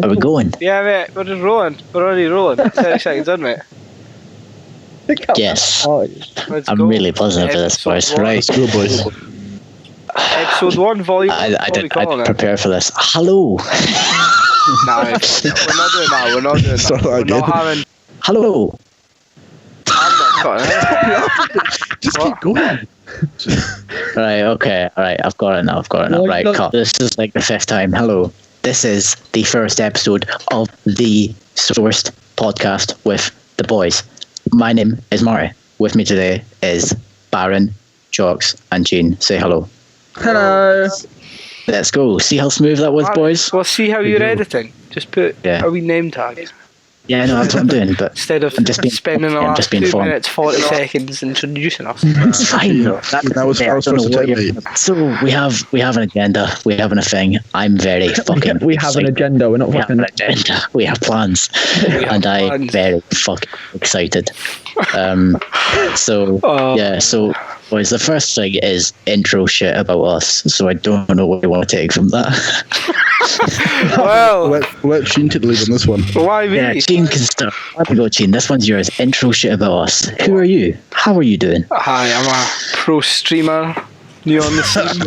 Are we going? Yeah, mate, we're just rolling. We're already rolling. 30 seconds in, mate. Yes. Let's I'm go. really buzzing for this, boys. Episode 1. Right. Let's go, boys. Episode 1, volume. I did prepare for this. Hello. Nah, we're not doing that. We're not doing that. Start that We're again. not having. Hello. I'm not cutting it. Just What? keep going. Right, okay. Alright, I've got it now. Right, cut. This is like the 5th time. Hello. This is the first episode of the Sourced podcast with the boys. My name is Marty. With me today is Barron, Jocks, and Cheen. Say hello. Hello. Let's go. See how smooth that was, boys? Well, see how you're editing. Just put Yeah. a wee name tag. Yeah, no, that's what I'm doing, but Instead of I'm just being spending the funny, I'm last just being 2 fun. minutes, 40 seconds introducing us. it's fine. That was I first don't know to what take, you're- mate. So we have an agenda. We have a thing. I'm very fucking. We have an excited. agenda. We're not We have fucking. an agenda. We have plans, and I'm plans. very fucking excited. So yeah. So boys, the first thing is intro shit about us. So I don't know what you want to take from that. Well, Let Cheen take the lead on this one. why me? Yeah, Cheen can start. Let me go, Cheen. This one's yours. Intro shit about us. Who are you? How are you doing? Hi, I'm a pro streamer, new on the scene.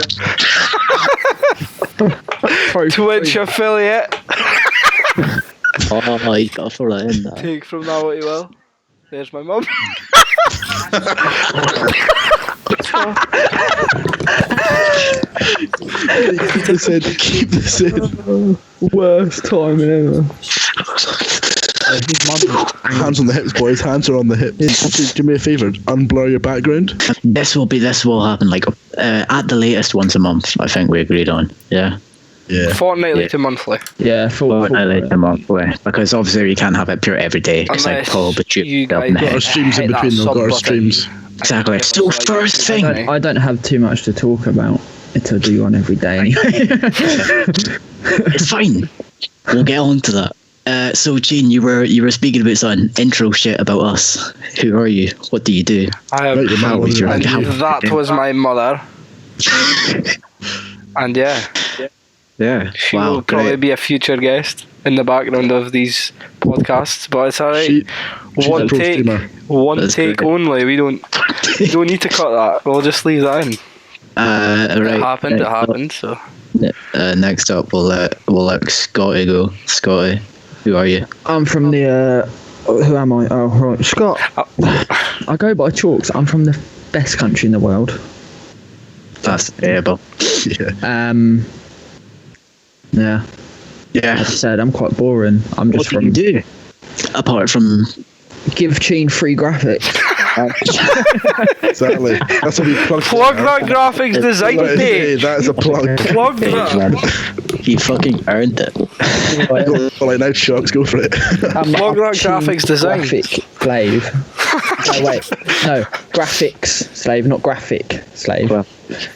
Twitch affiliate. Oh, you got to throw that in there. Take from that what you will. There's my mum. Keep this in. Worst timing ever. Hands on the hips, boys. Hands are on the hips. Do me a favour. Unblur your background. This will happen like at the latest once a month. I think we agreed on. Yeah. Yeah. Fortnightly Yeah. to monthly. Yeah, full. A month away, because obviously you can't have it pure every day. Because like Unless Paul, but you guys Got our streams in hit that between them. sub Got our button. streams. Exactly. So first thing. I don't have too much to talk about. Until I do one every day anyway. It's fine. We'll get on to that. So Cheen, you were speaking about something intro shit about us. Who are you? What do you do? I am. Right, your How man was your- And how- that was my mother. And yeah, Yeah. she Wow. will probably Great. be a future guest in the background of these podcasts, but it's alright. She's One a pro take, streamer. one That's take great. only. We don't need to cut that. We'll just leave that in. Right. It happened. Next It happened. So up- next up, we'll let Scotty go. Scotty, who are you? I'm from the. Who am I? Oh, right, Scott. I go by Chalks. I'm from the best country in the world. That's able. Yeah. Yeah. Yeah. As I said, I'm quite boring. I'm What just do you from. do? Apart from Give Cheen free graphics. Exactly. That's what we plug. plug that graphics design Hey, page. that is a plug. Plug Hey, that. man, he fucking earned it. Go, like now, sharks, go for it. Plug that graphics design. Graphic slave. No, wait. No, graphics slave, not graphic slave. Well,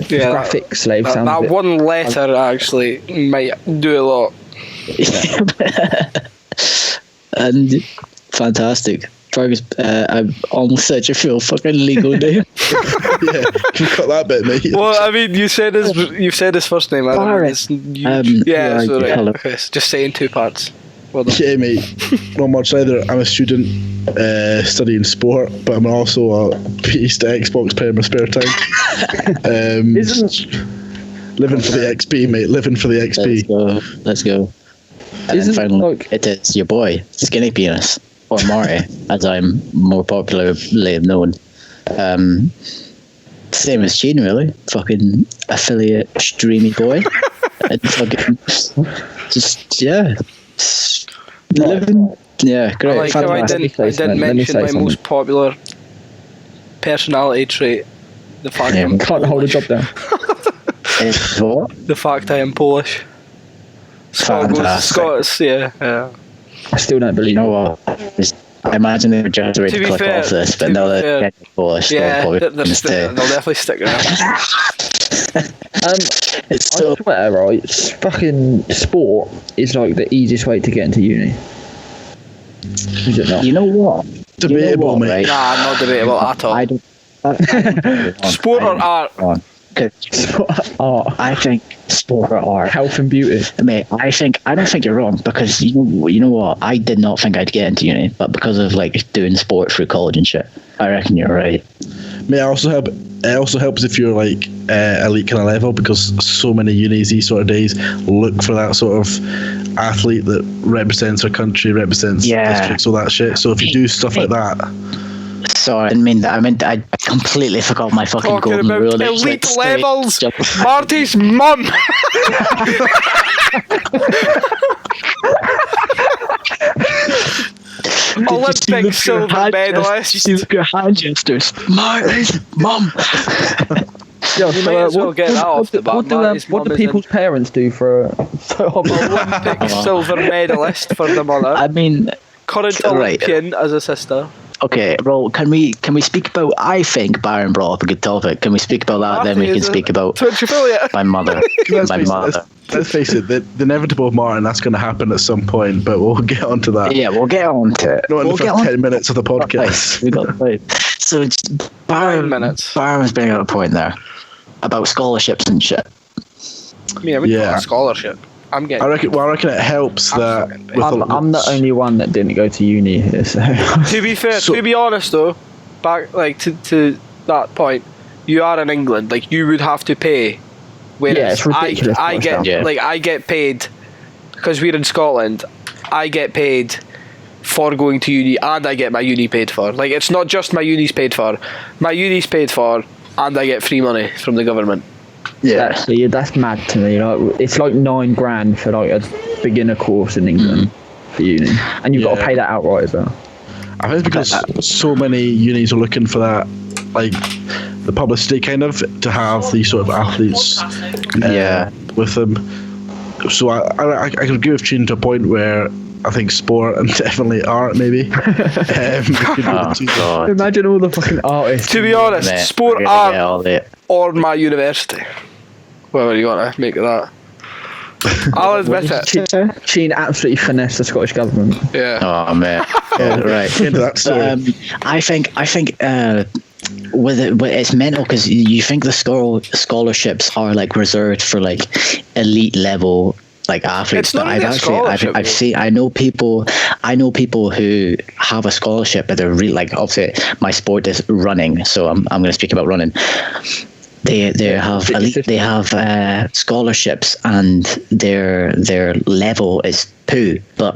Yeah, Graphic slave that, sounds a that bit. one letter actually might do a lot. And fantastic. Fergus, I almost said your full fucking legal name. Yeah, you cut that bit, mate. Well, I mean, you said his first name. I don't know, Barron. it's- you- Yeah, so right. hello. Okay, so just say in 2 parts. Well done. Yeah, mate. Not much either. I'm a student studying sport, but I'm also a beast Xbox player in my spare time. Living for the XP, mate. Living for the XP. Let's go. And Isn't then finally, like- it is your boy, Skinny Penis, or Marty, as I'm more popularly known. Same as Cheen, really. Fucking affiliate streamy boy. And fucking just living. Yeah, I great. like how I Fantastic. didn't Let me mention say my something. most popular personality trait. The fact I'm Can't hold a Polish. job down. What? The fact I am Polish. Fantastic. Scots, yeah. I still don't You believe know what? I imagine they were just ready To to be click fair- off this, to but be now fair- they're getting Polish. Yeah, they'll they'll probably stay. definitely stick around. It's I so swear, right? Fucking sport is like the easiest way to get into uni. Is it not? You know what? Debatable, mate. Right? Nah, not debatable at all. I don't. Sport or art? Art. I think sport or art. Health and beauty. Mate, I don't think you're wrong, because you know what? I did not think I'd get into uni, but because of like doing sport through college and shit, I reckon you're right. Mate, it also helps if you're like elite kind of level, because so many unis these sort of days look for that sort of athlete that represents our country, represents districts, all that shit. So if you do stuff like that. Sorry, I didn't mean that. I completely forgot my fucking Talking golden about rule. elite levels. Marty's mum. Olympic silver medalist. You see your hand gestures. Marty's mum. Yeah, You may as well get that off the bat. What do people's parents do for Olympic silver medalist for the mother? I mean, Current Olympian as a sister. Okay, well, can we speak about? I think Barron brought up a good topic. Can we speak about that? Marty, then we can speak about my mother. Let's face it, the inevitable, Martin, that's going to happen at some point, but we'll get onto that. Yeah, we'll get on to it. Not in the first 10 minutes of the podcast. We got right. So it's Barron was bringing up a point there about scholarships and shit. Yeah, we got a scholarship. I reckon it helps that. I'm the only one that didn't go to uni here. So. To be fair, to be honest though, back like to that point, you are in England. Like you would have to pay. Whereas it's ridiculous. I get paid because we're in Scotland. I get paid for going to uni, and I get my uni paid for. Like it's not just my uni's paid for. My uni's paid for, and I get free money from the government. Yeah, that's mad to me. Like, it's like $9,000 for like a beginner course in England for uni, and you've got to pay that outright as well. I think it's because so many unis are looking for that, like the publicity kind of, to have these sort of athletes with them. So I could agree with Cheen to a point where I think sport and definitely art maybe. Imagine all the fucking artists. To be honest, sport, art, or my university. Whatever you want to make of that. I'll admit it. Cheen absolutely finessed the Scottish government. Yeah. Oh man. Right. Into that story. I think with it's mental, because you think the scholarships are like reserved for like elite level like athletes. It's not I know people who have a scholarship, but they're really like, obviously my sport is running, so I'm going to speak about running. They have scholarships, and their level is poo. But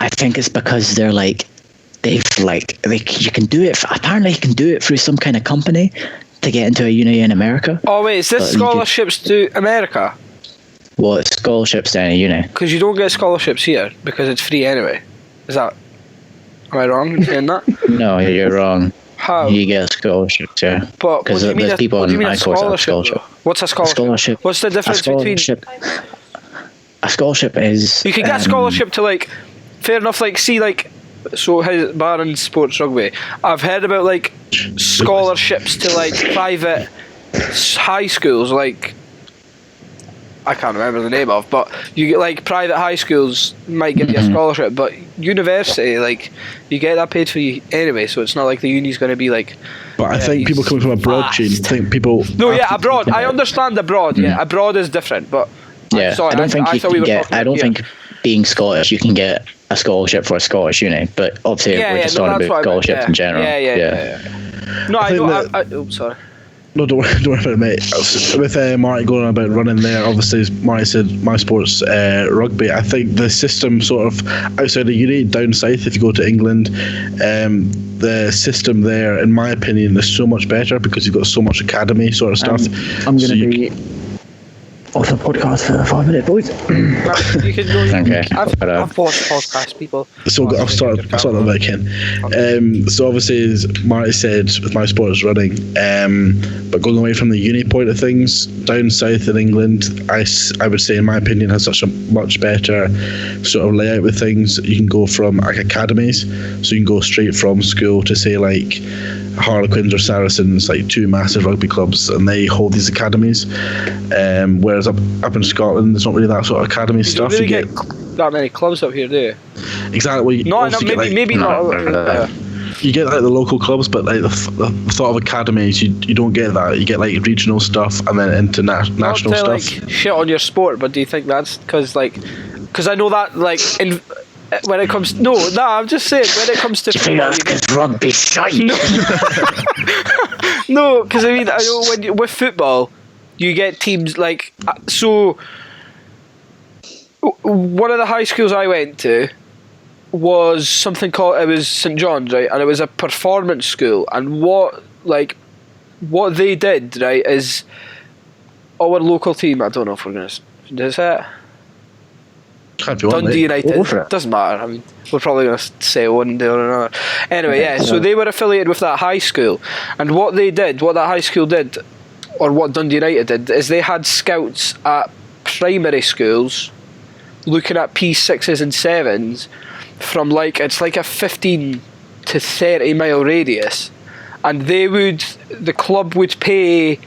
I think it's because they're like you can do it. Apparently, you can do it through some kind of company to get into a uni in America. Oh wait, is this scholarships to America? Well, it's scholarships to any uni. Because you don't get scholarships here because it's free anyway. Am I wrong in saying that? No, you're wrong. How? You get scholarships, yeah. But what do you mean? What do you mean a scholarship? What's a scholarship? What's the difference between? A scholarship is. You can get a scholarship to like, fair enough. Like, see, like, so his Barron sports rugby. I've heard about like scholarships to like private high schools, like. I can't remember the name of, but you get like private high schools might give you a scholarship, but university, like, you get that paid for you anyway, so it's not like the uni's going to be like. But I think people coming from abroad, Cheen, think people. No, yeah, abroad. I understand abroad. Yeah, abroad is different, but. Yeah, I don't think being Scottish you can get a scholarship for a Scottish uni, but obviously we're just talking about scholarships in general. Yeah. No, I know. Oh, sorry. No, don't worry about it, mate. With Marty going on about running there, obviously, as Marty said, my sport's rugby. I think the system sort of outside of uni, down south, if you go to England, the system there, in my opinion, is so much better because you've got so much academy sort of stuff. I'm going to be off the podcast for 5 minutes, boys. You can go. Okay. I've watched podcasts, people. So I'll start that back in. So obviously, as Marty said, with my sports running, but going away from the uni point of things, down south in England, I would say, in my opinion, has such a much better sort of layout with things. You can go from like academies, so you can go straight from school to say like Harlequins or Saracens, like two massive rugby clubs, and they hold these academies. Whereas up in Scotland, there's not really that sort of academy stuff. You really get that many clubs up here, do you? Exactly. Maybe not. you get like the local clubs, but like the thought of academies, you don't get that. You get like regional stuff and then national stuff. Like shit on your sport, but do you think that's because I know that like when it comes I'm just saying when it comes to football, you get rugby shite. No, because I mean I know with football you get teams like so. One of the high schools I went to was something called St John's, right, and it was a performance school. And what they did, right, is our local team. I don't know if we're gonna do that. Dundee United. Doesn't matter. I mean, we're probably gonna say one day or another. Anyway, yeah. So they were affiliated with that high school, and what that high school did, or what Dundee United did, is they had scouts at primary schools looking at P6s and 7s from it's like a 15 to 30 mile radius, and the club would pay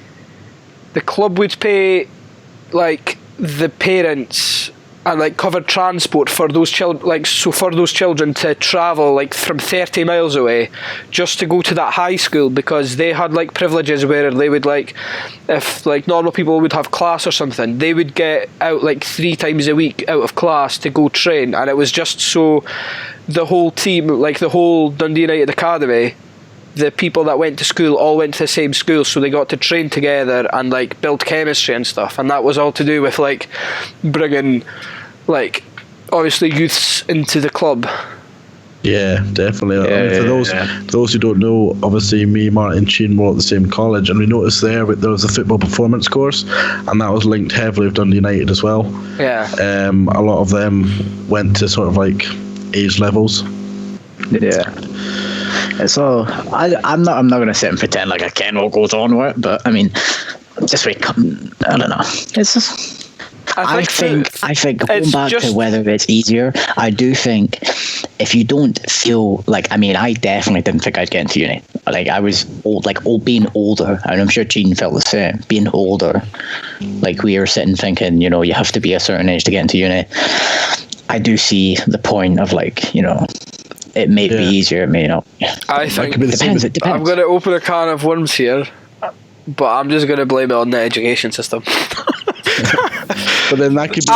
like the parents and like covered transport for those children, for those children to travel like from 30 miles away just to go to that high school, because they had like privileges where they would if like normal people would have class or something, they would get out like 3 times a week out of class to go train. And it was just so the whole team, like the whole Dundee United Academy, the people that went to school all went to the same school, so they got to train together and like build chemistry and stuff. And that was all to do with like bringing like obviously youths into the club. Yeah, definitely. I mean, for those who don't know, obviously me, Marty and Cheen were at the same college, and we noticed there was a football performance course, and that was linked heavily with Dundee United as well. Yeah. A lot of them went to sort of like age levels. Yeah. So I'm not going to sit and pretend like I ken what goes on with it, but I mean, just I don't know. It's just. I think going back to whether it's easier, I do think if you don't feel like, I mean, I definitely didn't think I'd get into uni. Like I was being older, and I'm sure Cheen felt the same. Being older, like we were sitting thinking, you have to be a certain age to get into uni. I do see the point of it may be easier, it may not. I think it depends. I'm going to open a can of worms here, but I'm just going to blame it on the education system. But then that could be.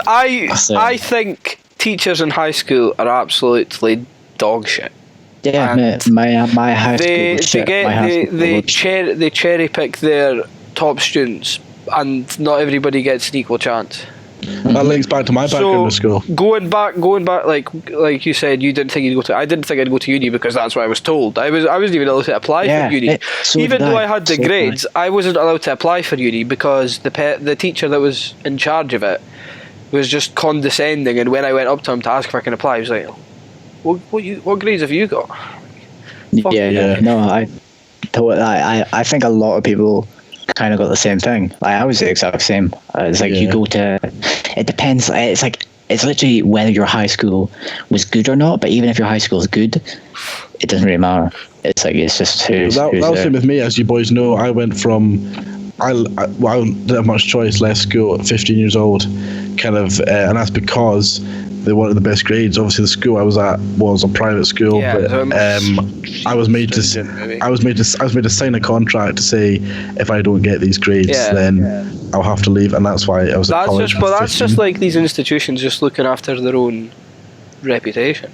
I think teachers in high school are absolutely dog shit. Yeah, my high school was shit. They cherry pick their top students, and not everybody gets an equal chance. That links back to my background in school. Going back, like you said, you didn't think you'd go to. I didn't think I'd go to uni because that's what I was told. I wasn't even allowed to apply for uni. Even though I had the grades, I wasn't allowed to apply for uni because the teacher that was in charge of it was just condescending. And when I went up to him to ask if I can apply, he was like, "What grades have you got?" Yeah. No, I think a lot of people kind of got the same thing. I was the exact same. It's like you go to. It depends. It's literally whether your high school was good or not. But even if your high school is good, it doesn't really matter. It's just who's that was the same with me. As you boys know, I went from I didn't have much choice. Left school at 15 years old, and that's because they wanted the best grades. Obviously, the school I was at was a private school, but I was made to sign a contract to say if I don't get these grades, then I'll have to leave, and that's why I was at college. That's just like these institutions just looking after their own reputation.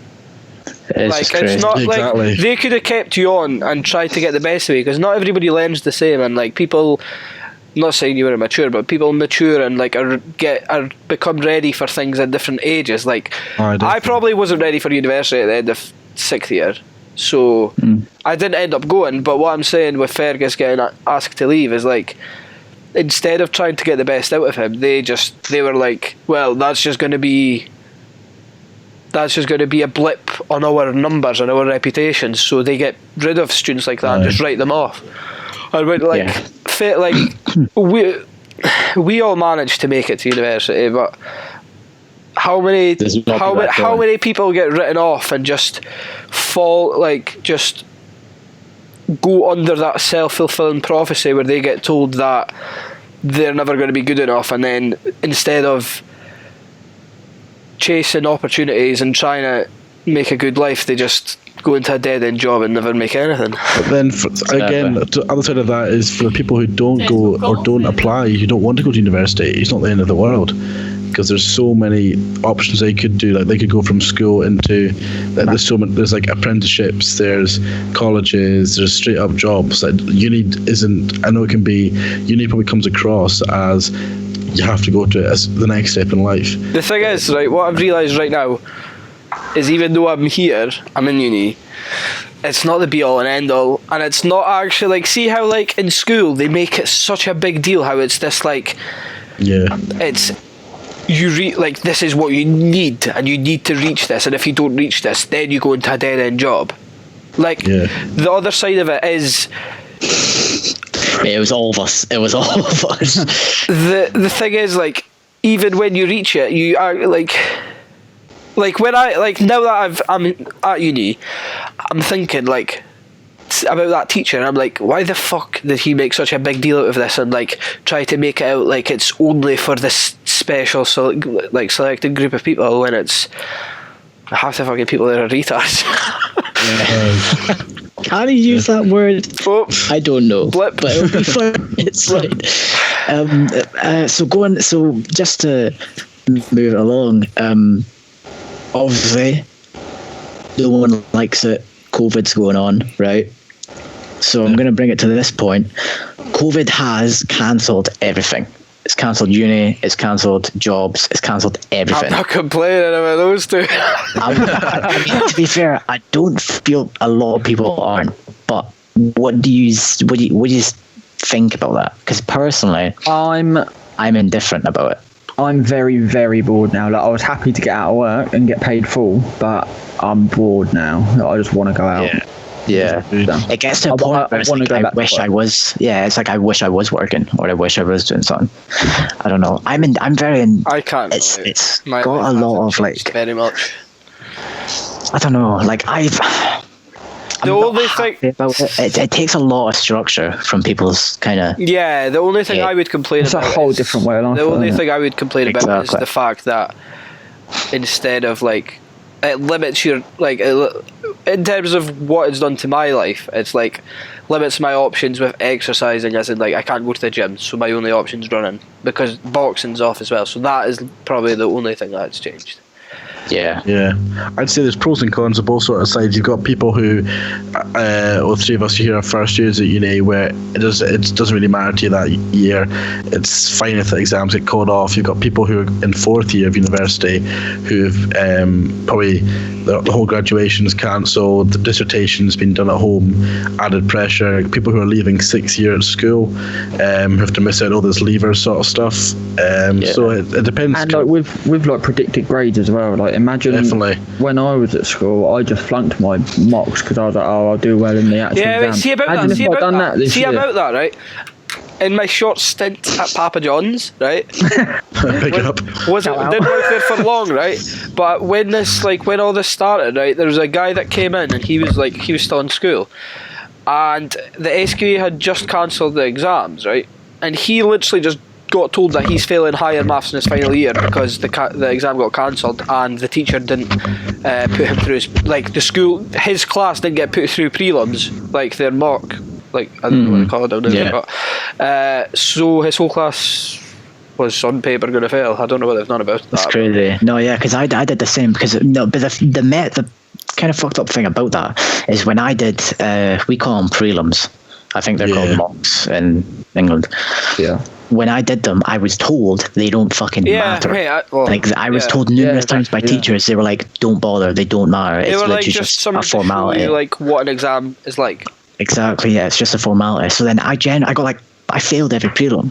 It's not exactly. Like they could have kept you on and tried to get the best of you, because not everybody learns the same, and like people. I'm not saying you were immature, but people mature and are become ready for things at different ages. Like I probably wasn't ready for university at the end of 6th year, so I didn't end up going. But what I'm saying with Fergus getting asked to leave is instead of trying to get the best out of him, they were like, well, that's just going to be a blip on our numbers and our reputation. So they get rid of students like that and just write them off. And we all managed to make it to university, but how many people get written off and just just go under that self-fulfilling prophecy where they get told that they're never going to be good enough, and then instead of chasing opportunities and trying to make a good life, they just go into a dead-end job and never make anything. But then, again, the other side of that is for the people who don't go or don't apply, who don't want to go to university, it's not the end of the world. Because there's so many options they could do. Like they could go from school into there's like apprenticeships, there's colleges, there's straight up jobs. Like uni isn't. I know it can be. Uni probably comes across as you have to go to it as the next step in life. The thing is, right, what I've realised right now is even though I'm here, I'm in uni. It's not the be all and end all, and it's not actually like, see how like in school they make it such a big deal how it's this like, it's. Like this is what you need, and you need to reach this, and if you don't reach this, then you go into a dead end job. Like the other side of it is, it was all of us. The thing is, like, even when you reach it, you are like when I like now that I'm at uni, I'm thinking like about that teacher, and I'm like, why the fuck did he make such a big deal out of this and like try to make it out like it's only for this special selected group of people when it's half the fucking people that are retards. Can you use that word? Oh, I don't know. Blip. But it'll be fun. It's like so just to move it along, obviously no one likes it. COVID's going on, right? So I'm going to bring it to this point. COVID has cancelled everything. It's cancelled uni, it's cancelled jobs, it's cancelled everything. I'm not complaining about those two. I mean, to be fair, I don't feel a lot of people aren't. But what do you think about that? Because personally, I'm indifferent about it. I'm very, very bored now. Like I was happy to get out of work and get paid full, but I'm bored now. I just want to go out. Yeah. It gets to a point where it's like, I wish I was. Yeah, it's like I wish I was working, or I wish I was doing something. I don't know. I can't. It's got a lot of like. Very much. I don't know. Like the only thing it takes a lot of structure from people's kind of. Yeah, the only thing I would complain about. It's a whole different way of life. The only thing I would complain about is the fact that instead of like. It limits your like in terms of what it's done to my life. It's like limits my options with exercising, as in like I can't go to the gym, so my only option's running because boxing's off as well. So that is probably the only thing that's changed. Yeah. I'd say there's pros and cons of both sort of sides. You've got people who, all three of us here are first years at uni, where it doesn't really matter to you that year. It's fine if the exams get called off. You've got people who are in fourth year of university who've probably the whole graduation's cancelled, the dissertation's been done at home, added pressure. People who are leaving 6th year at school who have to miss out all this leavers sort of stuff. So it depends. And like with like predicted grades as well. Like imagine when I was at school, I just flunked my mocks because I was like, I'll do well in the actual exam. See about that, right? In my short stint at Papa John's, right? Pick it up. Didn't work there for long, right? But when all this started, right, there was a guy that came in and he was still in school, and the SQA had just cancelled the exams, right? And he literally just got told that he's failing higher maths in his final year because the exam got cancelled and the teacher didn't put him through his class didn't get put through prelims, like their mock, like I don't know what they call it down there, but so his whole class was on paper going to fail. I don't know what they've done about that. That's crazy. No, yeah, because I did the same. Because but the kind of fucked up thing about that is when I did, we call them prelims. I think they're called mocks in England. Yeah. When I did them, I was told they don't fucking matter. I was told numerous times by teachers, they were like, "Don't bother, they don't matter. It's literally just a formality." Like what an exam is like. Exactly, yeah, it's just a formality. So then I failed every prelim,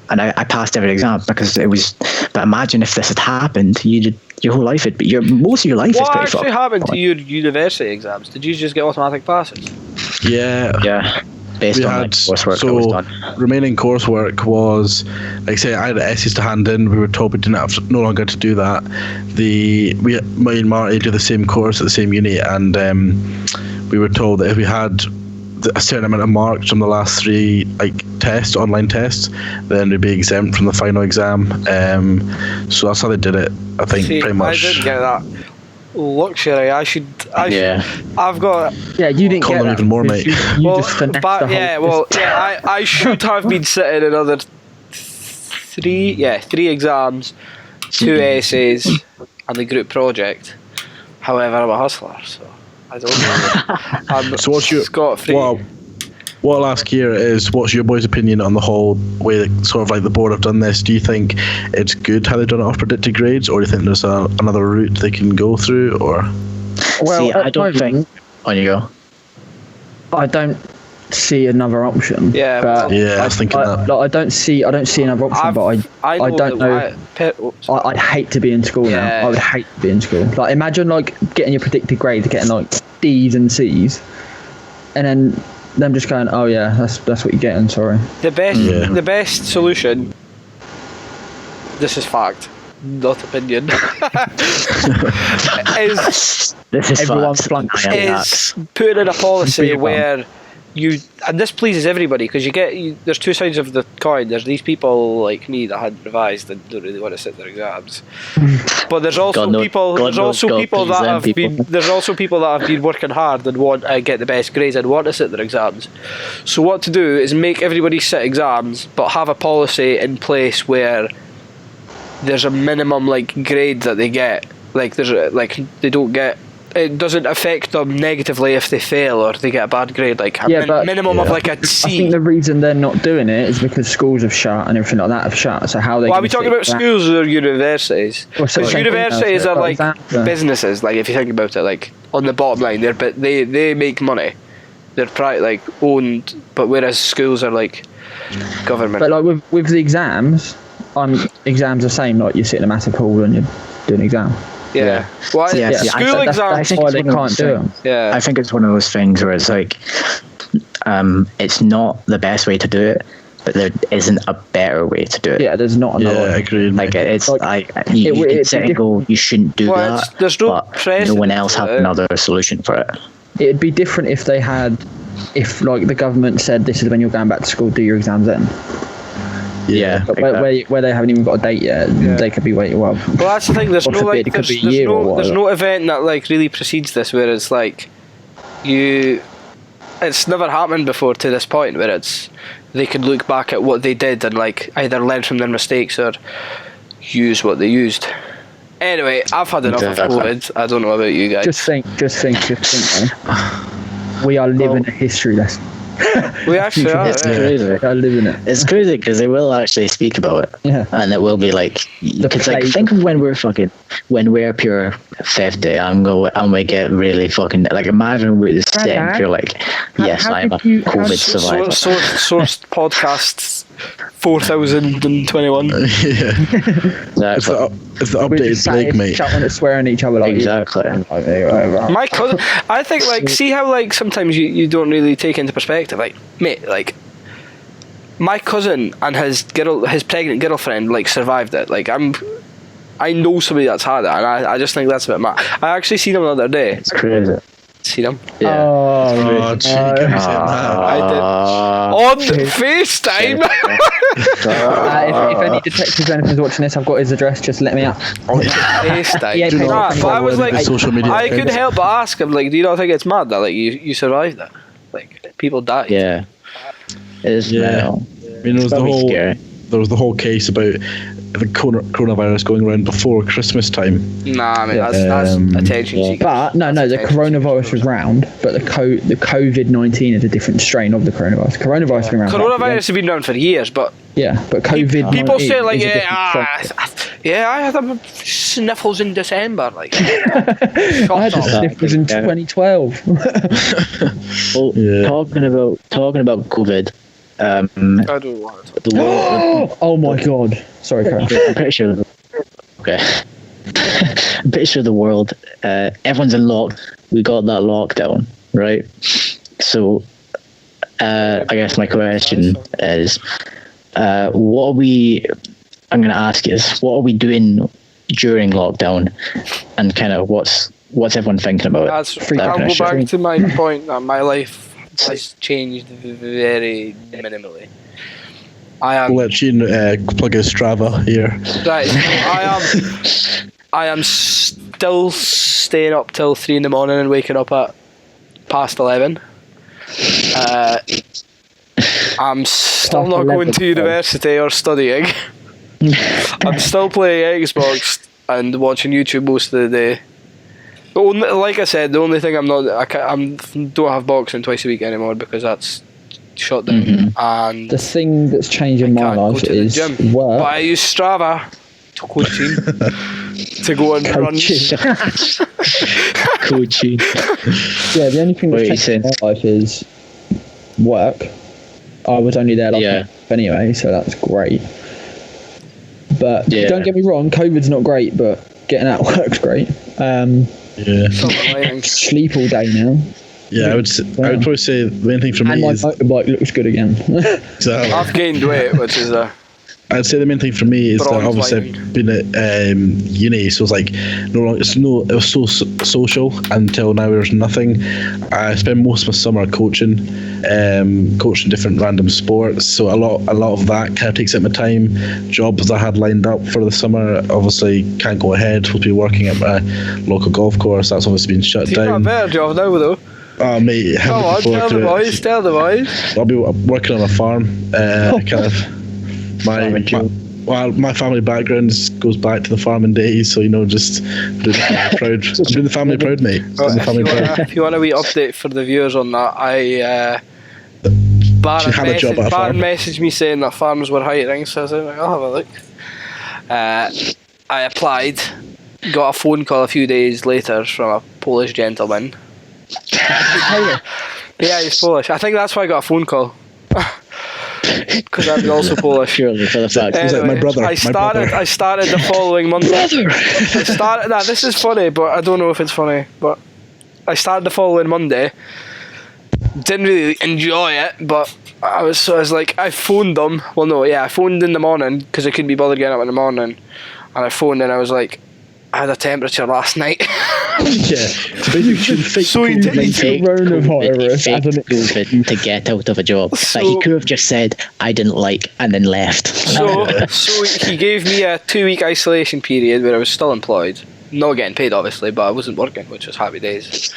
and I passed every exam because it was. But imagine if this had happened, your whole life would be most of your life. What actually happened to your university exams? Did you just get automatic passes? Yeah. Based on coursework that was done. Remaining coursework was, like I say, I had essays to hand in. We were told we didn't no longer to do that. Me and Marty do the same course at the same uni, and we were told that if we had a certain amount of marks from the last 3 online tests, then we'd be exempt from the final exam. So that's how they did it. I think pretty much. I didn't get that. luxury. I've got. Yeah, you didn't get that. Even more, mate. You just finessed the whole I should have been sitting another three exams, 2 essays, and the group project. However, I'm a hustler, so I don't know. So what's your scot-free. What I'll ask here is, what's your boys' opinion on the whole way that sort of like the board have done this? Do you think it's good how they've done it off predicted grades, or do you think there's another route they can go through? Or see, I don't think. On you go. I don't see another option. Yeah, but I was thinking that. I don't see another option, but I don't know. I'd hate to be in school now. I would hate to be in school. Like, imagine like getting your predicted grades, getting like D's and C's, and then them just going, oh yeah, that's what you're getting. Sorry. The best solution. This is fact, not opinion. is putting in a policy where you, and this pleases everybody, because there's two sides of the coin. There's these people like me that hadn't revised and don't really want to sit their exams, but there's also people that have been working hard and want to get the best grades and want to sit their exams. So what to do is make everybody sit exams, but have a policy in place where there's a minimum like grade that they get. Like they don't get. It doesn't affect them negatively if they fail or they get a bad grade. Like minimum of like a C. I think the reason they're not doing it is because schools have shut and everything like that have shut. So how they? Well, are we talking about schools or universities? Because universities are like businesses. Like if you think about it, like on the bottom line, they make money. They're like owned, but whereas schools are like government. But like with the exams, exams are the same. Like you sit in a massive hall and you're doing an exam. Yeah. Well, school exams. That's why they can't do them. Yeah. I think it's one of those things where it's like, it's not the best way to do it, but there isn't a better way to do it. Yeah, there's not another way. I agree. Like it's like you can sit and go, you shouldn't do that. There's no but no one else had another solution for it. It'd be different if like the government said, this is when you're going back to school, do your exams then. Yeah, but where they haven't even got a date yet, they could be waiting. Well, that's the thing. There's no like, there's no event that like really precedes this, where it's like it's never happened before to this point, where they can look back at what they did and like either learn from their mistakes or use what they used. Anyway, I've had enough of COVID. I don't know about you guys. Just think. Man. We are living a history lesson. We actually are. It's crazy. I live in it. It's crazy because they will actually speak about it. Yeah. And it will be like, because like think of when we're pure 50 and we get really fucking like, imagine we're sick and you're like, yes, I'm a COVID survivor. Sourced podcasts 4021. Yeah. Exactly. It's the updated Blake, mate. Chatting and swearing at each other like exactly. My cousin, I think like, see how like sometimes you don't really take into perspective. Like, mate, like my cousin and his pregnant girlfriend like survived it. Like I know somebody that's had it, and I just think that's a bit mad. I actually seen him the other day. It's crazy. See them? Yeah. I did on FaceTime. If any detectives or anything's watching this, I've got his address. Just let me out. On FaceTime. But I was like, social media. I couldn't help but ask him, like, do you not think it's mad that like you survived that? Like people died. Yeah. It is. Yeah. I mean, there was the whole case about the coronavirus going around before Christmas time. Nah, I mean that's attention seeking. But no, the coronavirus was round, but the COVID-19 is a different strain of the coronavirus. Coronavirus has been around. Coronavirus has been around for years, but but COVID. People say like, I had the sniffles in December. Like, I had the sniffles in 2012. Well, talking about COVID. I don't want to talk. Oh my god! Sorry, Carl. I'm pretty sure. Okay. I'm pretty sure the world. Everyone's in we got that lockdown, right? So, I guess my question is, what are we? I'm going to ask is, what are we doing during lockdown, and kind of what's everyone thinking about it? I'll go back to my point that my life has changed very minimally. We'll let Cheen plug his Strava here. Right, I am still staying up till 3 in the morning and waking up at past 11. I'm still not going to university or studying. I'm still playing Xbox and watching YouTube most of the day. But like I said, the only thing I don't have boxing twice a week anymore because that's shut down. And the thing that's changing my life is work. But I use Strava to coaching to go and run. Coaching. Yeah, the only thing that's changing my life is work. I was only there anyway, so that's great. But don't get me wrong, COVID's not great, but getting out of work's great. Sleep all day now. Yeah, I would probably say the main thing for me is... And my motorbike looks good again. Exactly. I've gained weight, which is I'd say the main thing for me is that obviously I've been at uni, so it's like it was so social until now. There's nothing. I spend most of my summer coaching different random sports. So a lot of that kind of takes up my time. Jobs I had lined up for the summer obviously can't go ahead. We'll be working at my local golf course. That's obviously been shut down. You've got a better job now, though. Oh mate, come on, tell the boys. I'll be working on a farm. My family background goes back to the farming days, so just doing the family proud. I'm doing the family proud, mate. If you want a wee update for the viewers on that, Barron messaged me saying that farms were hiring, so I was like, I'll have a look. I applied, got a phone call a few days later from a Polish gentleman. Yeah, he's Polish. I think that's why I got a phone call. Because I'm also Polish. Purely for the fact. He's like my brother. I started the following Monday. This is funny, but I don't know if it's funny. But I started the following Monday. Didn't really enjoy it, but I phoned them. Well, no, yeah, I phoned in the morning because I couldn't be bothered getting up in the morning, and I phoned and I was like, I had a temperature last night. So he take COVID to get out of a job. So, he could have just said, I didn't like, and then left. So he gave me a 2-week isolation period where I was still employed. Not getting paid, obviously, but I wasn't working, which was happy days.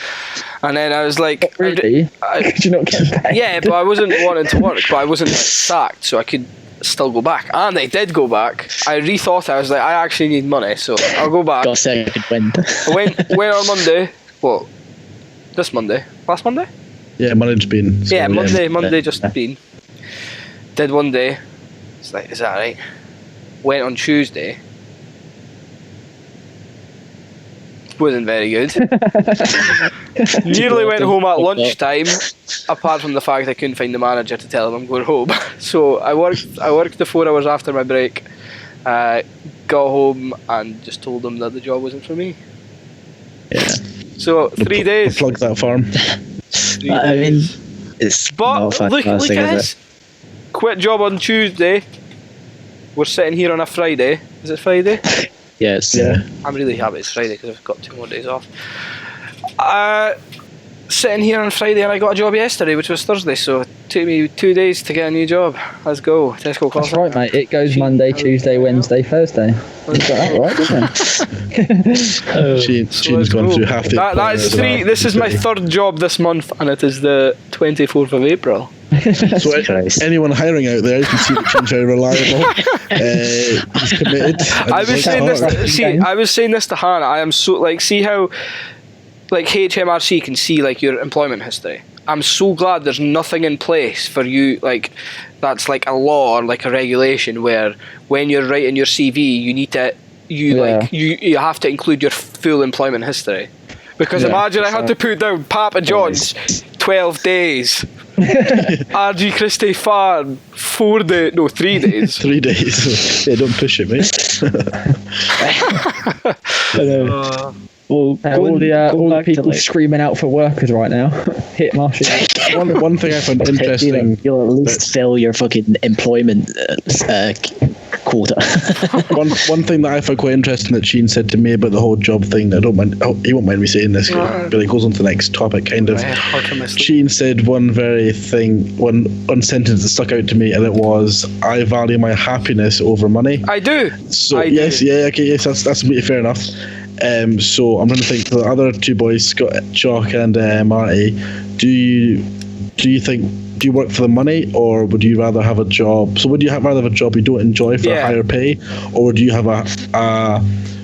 And then I was like... Really? Could you not get paid? Yeah, but I wasn't wanting to work, but I wasn't sacked, so I could still go back. And I did go back. I rethought it. I was like, I actually need money, so I'll go back. Got a second wind. I went on Monday. Well, this Monday. Last Monday? Yeah, Monday's been. So Monday just been. Did one day. It's like, is that right? Went on Tuesday. Wasn't very good. Nearly went home at lunchtime, apart from the fact I couldn't find the manager to tell him I'm going home. So I worked the 4 hours after my break, got home and just told them that the job wasn't for me. Yeah. So 3 days. Plug that farm. I mean, it's but look at this. Quit job on Tuesday. We're sitting here on a Friday. Is it Friday? Yes. Yeah. I'm really happy it's Friday because I've got 2 more days off. Sitting here on Friday and I got a job yesterday, which was Thursday, so it took me 2 days to get a new job. Let's go. Tesco Classic. That's right, mate. It goes Monday, Tuesday, Wednesday, Thursday. You've got that right, isn't it? Sheen's gone through half the... That is 3. This is my 3rd job this month, and it is the 24th of April. So anyone hiring out there, you can see that Sheen's very reliable. He's committed. I was saying this to Hannah. I am so see how HMRC can see your employment history. I'm so glad there's nothing in place for you that's a law or a regulation where when you're writing your CV you need to you have to include your full employment history. Because imagine I had to put down Papa John's 12 days. RG Christie Farm 3 days. 3 days. Yeah, don't push it, mate. All the people screaming out for workers right now. Hit Marty. One thing I found interesting. You'll at least fill your fucking employment quota. one thing that I found quite interesting that Cheen said to me about the whole job thing. I don't mind. He won't mind me saying this, but it goes on to the next topic. Kind of. Cheen said one sentence that stuck out to me, and it was, "I value my happiness over money." I do. So yes, okay, yes, that's completely fair enough. So I'm trying to think, the other two boys, Scott, Jock and Marty, do you work for the money, or would you rather have a job? So would you rather have a job you don't enjoy for a higher pay, or would you have a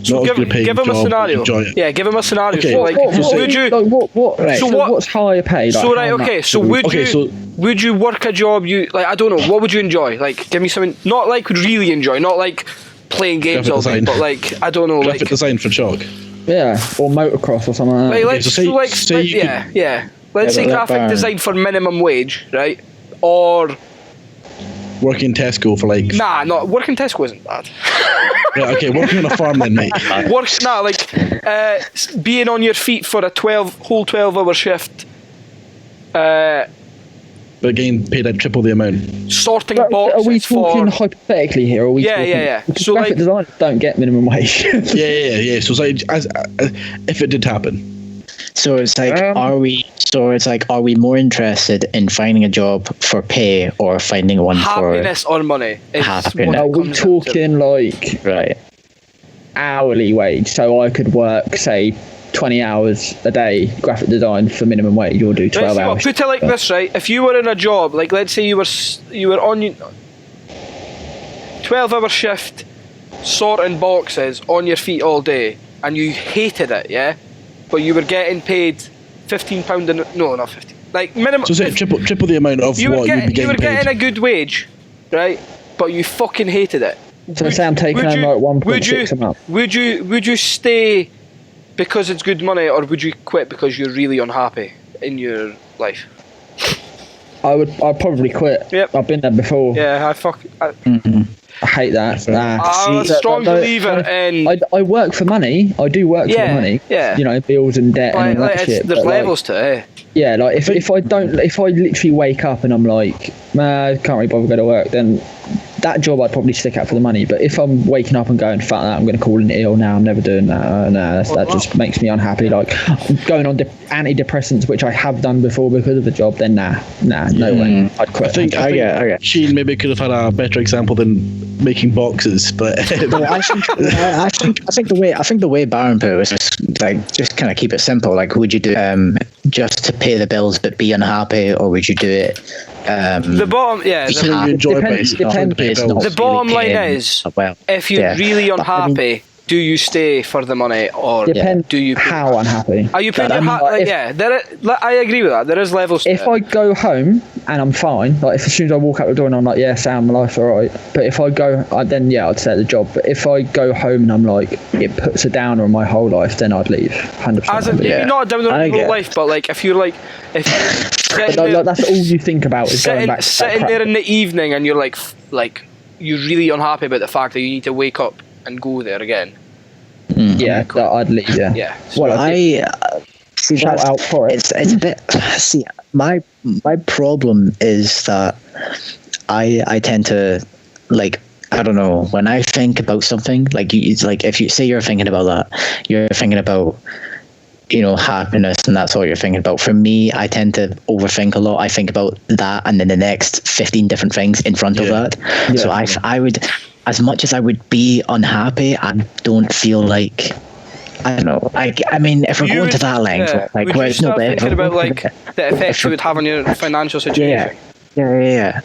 so not good paying give him job, a scenario. enjoy it? Yeah, give him a scenario. Okay. So, like, would you? What's higher pay? Like, so right, okay. So would you work a job you like? I don't know. What would you enjoy? Like, give me something. Not like would really enjoy. Not like playing games all day, but like I don't know. Graphic like design for Chalk. Yeah, or motocross or something like that. Like, let's say graphic design for minimum wage, right? Or working Tesco for like... Nah, not working Tesco isn't bad. Yeah, okay, working on a farm then, mate. Being on your feet for a 12-hour shift. But again, paid at triple the amount. Sorting boxes. Are we talking hypothetically here? Or are we yeah. So graphic designers don't get minimum wage. yeah. So it's like, if it did happen. So it's like, are we more interested in finding a job for pay or finding one happiness for or money? Happiness. Are we talking like hourly wage? So I could work, say, 20 hours a day graphic design for minimum wage, or do 12 hours. Put it like this, right? If you were in a job, like let's say you were on 12-hour shift, sorting boxes on your feet all day, and you hated it, yeah, but you were getting paid £15 no, not 15, like minimum. So say triple the amount of what you'd be getting paid. You were getting a good wage, right? But you fucking hated it. So say I'm taking home like 1.6 a month. Would you stay because it's good money, or would you quit because you're really unhappy in your life? I'd probably quit. Yep. I've been there before. Yeah, I hate that. I'm a strong believer in... I work for money. I do work for the money. Yeah. You know, bills and debt and all that shit. There's levels to it. Yeah, like if I literally wake up and I'm like, man, can't really bother go to work, then that job I'd probably stick out for the money. But if I'm waking up and going, fuck that, I'm going to call in ill now, I'm never doing that. That just makes me unhappy. Like, I'm going on antidepressants, which I have done before because of the job, then no way. I'd quit. I think Cheen maybe could have had a better example than making boxes, but I think the way Barron put it was just kind of keep it simple. Like, would you do just to pay the bills but be unhappy, or would you do it the bottom the bottom line is, if you're really unhappy, do you stay for the money, or do you how unhappy? Are you paying I agree with that. There is levels to if I go home and I'm fine, like if as soon as I walk out the door and I'm like, yeah, Sam, my life's alright, but if I go then I'd stay at the job. But if I go home and I'm like, it puts a downer on my whole life, then I'd leave 100%. As in, maybe not a downer on your whole life, but like if you're that's all you think about is going back to sitting there in the evening and you're like you're really unhappy about the fact that you need to wake up and go there again. I'd leave. Yeah. Well, I see. Shout out for it. It's a bit. See, my problem is that I tend to like. I don't know, when I think about something it's like if you say you're thinking about that, you're thinking about, you know, happiness, and that's all you're thinking about. For me, I tend to overthink a lot. I think about that and then the next 15 different things in front of that. So I would, as much as I would be unhappy, I don't feel like, I don't know. I mean, if we're going to that length, would you start thinking about the effects it would have on your financial situation? Yeah.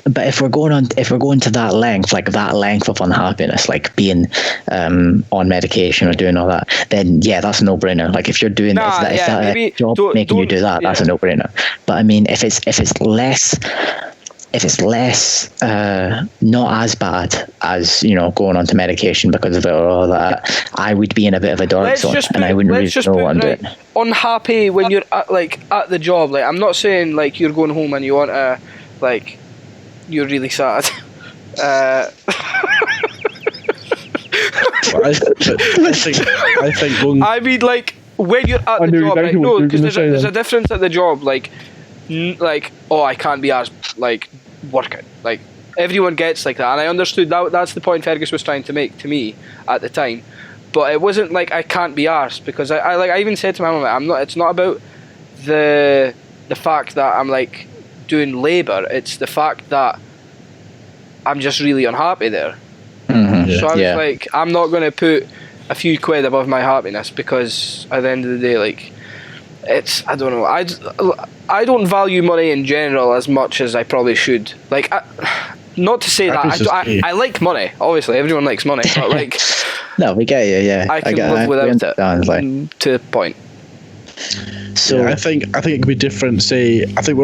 But if we're going to that length, that length of unhappiness, like being on medication or doing all that, then that's a no-brainer. Like if you're doing that job making you do that, that's a no-brainer. But I mean, if it's less not as bad as, you know, going on to medication because of it or all that, I would be in a bit of a dark zone, and I wouldn't really know what I'm doing. Unhappy when you're at the job. Like, I'm not saying like you're going home and you want to you're really sad. I think I mean, like, when you're at the job, like, no, because there's a difference at the job. Like, I can't be arsed, like, working. Like, everyone gets like that, and I understood that's the point Fergus was trying to make to me at the time. But it wasn't like I can't be arsed, because I even said to my mum, it's not about the fact that I'm like doing labour, it's the fact that I'm just really unhappy there. So I was like, I'm not going to put a few quid above my happiness, because at the end of the day, like, it's, I don't know, I don't value money in general as much as I probably should. Like, not to say that I like money. Obviously, everyone likes money, but like, no, we get you. Yeah, I can live without it. To a point. So yeah, I think it could be different. Say, I think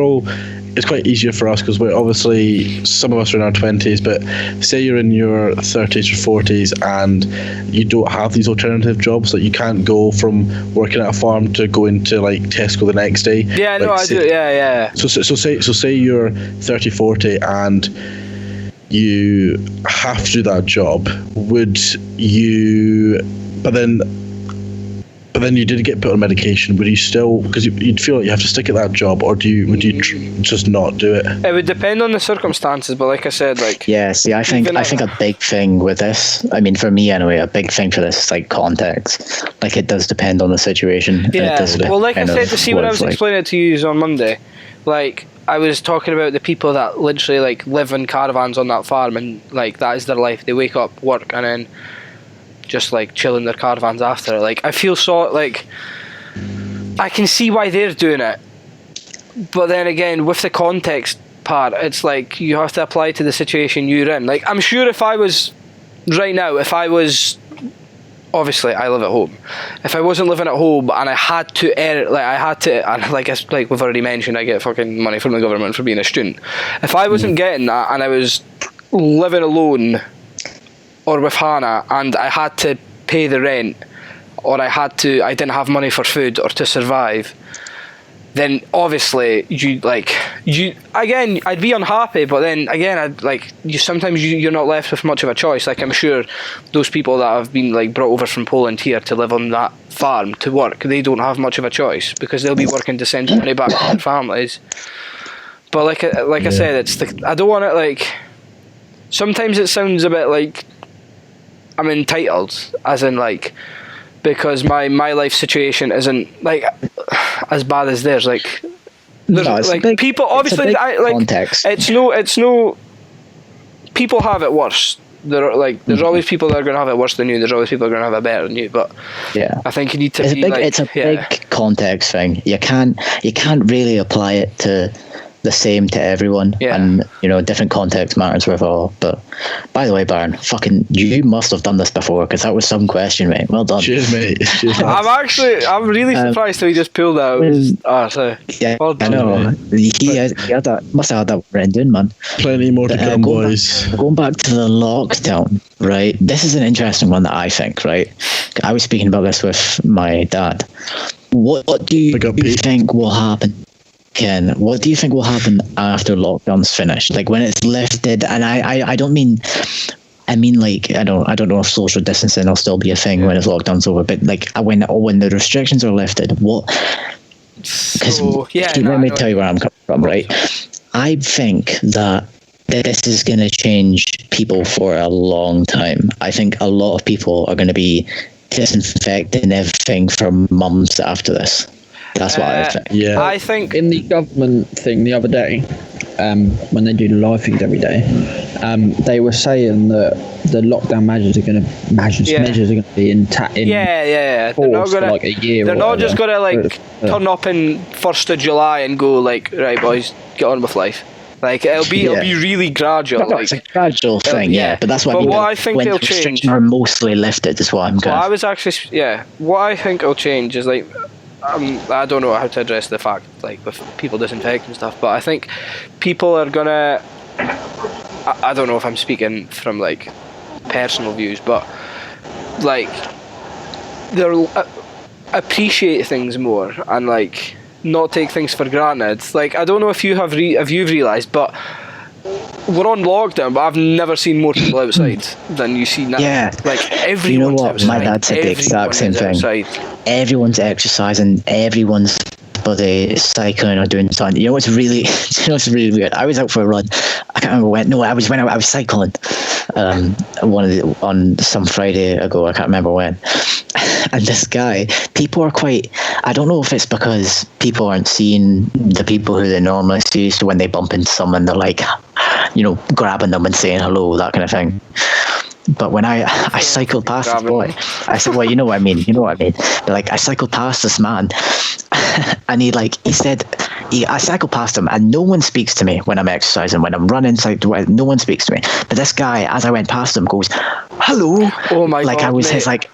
it's quite easier for us because we're obviously, some of us are in our 20s, but say you're in your 30s or 40s and you don't have these alternative jobs. Like, you can't go from working at a farm to go into like Tesco the next day. Yeah, like, no, I do. Yeah. So say you're 30, 40 and you have to do that job. Would you? But then you did get put on medication. Would you still, because you'd feel like you have to stick at that job, or would you just not do it? It would depend on the circumstances, but like I said, like, yeah. See, I think a big thing with this, I mean, for me anyway, a big thing for this is like context. Like, it does depend on the situation. Yeah. Well, like I said, to see when I was explaining it to you on Monday, like, I was talking about the people that literally like live in caravans on that farm, and like that is their life. They wake up, work, and then just like chill in their caravans after. Like, I feel so, like, I can see why they're doing it, but then again, with the context part, it's like you have to apply to the situation you're in. Like, I'm sure if I was obviously I live at home, if I wasn't living at home and I had to and like we've already mentioned, I get fucking money from the government for being a student. If I wasn't getting that and I was living alone or with Hannah, and I had to pay the rent, or I didn't have money for food or to survive, then obviously I'd be unhappy, but then again, sometimes you're not left with much of a choice. Like, I'm sure those people that have been like brought over from Poland here to live on that farm to work, they don't have much of a choice, because they'll be working to send money back to their families. But like I said, I don't want it, like, sometimes it sounds a bit like I'm entitled, as in like, because my life situation isn't like as bad as theirs. Like, there's people obviously context. It's no people have it worse. There's always people that are going to have it worse than you. There's always people that are going to have it better than you. But yeah, I think you need to. It's a big context thing. You can't really apply it to the same to everyone, and different context matters with all. But by the way, Barron, fucking, you must have done this before, because that was some question, mate. Well done. Cheers, mate. Cheers, I'm really surprised that he just pulled out. Yeah, well done, I know. Must have had that written, man. Plenty more to come, boys. Going back to the lockdown, right? This is an interesting one that I think, right? I was speaking about this with my dad. What do you think will happen? Ken, what do you think will happen after lockdown's finished? Like, when it's lifted, and I don't mean, like, I don't know if social distancing will still be a thing when it's lockdown's over, but like when the restrictions are lifted, what? Because let me tell you where I'm coming from, right? I think that this is going to change people for a long time. I think a lot of people are going to be disinfecting everything for months after this. That's what I think. Yeah, I think in the government thing the other day, when they do the live feeds every day, they were saying that the lockdown measures are going to be intact. They're not going to like a year. They're not just going to like turn up in 1st of July and go like, right, boys, get on with life. Like, it'll be really gradual. It's a gradual thing, but that's what I mean. What I think they'll change, restrictions are mostly lifted, is what I'm going. What I think will change is like. I don't know how to address the fact, like, with people disinfecting stuff, but I think people are gonna. I don't know if I'm speaking from like personal views, but like they'll appreciate things more and like not take things for granted. Like, I don't know if you've realised, but we're on lockdown, but I've never seen more people outside than you see now. Yeah. Like, everyone's outside. My dad said the exact same thing. Outside. Everyone's exercising, everyone's cycling or doing something. You know what's really weird? I was out for a run. I can't remember when. No, I was cycling. On some Friday ago. I can't remember when. And this guy, people are quite. I don't know if it's because people aren't seeing the people who they normally see. So when they bump into someone, they're like, grabbing them and saying hello, that kind of thing. But when I cycled past this boy, I said, well, you know what I mean. But, like, I cycled past this man, and I cycled past him, and no one speaks to me when I'm exercising. When I'm running, no one speaks to me. But this guy, as I went past him, goes, "Hello." Oh my God! I was mate.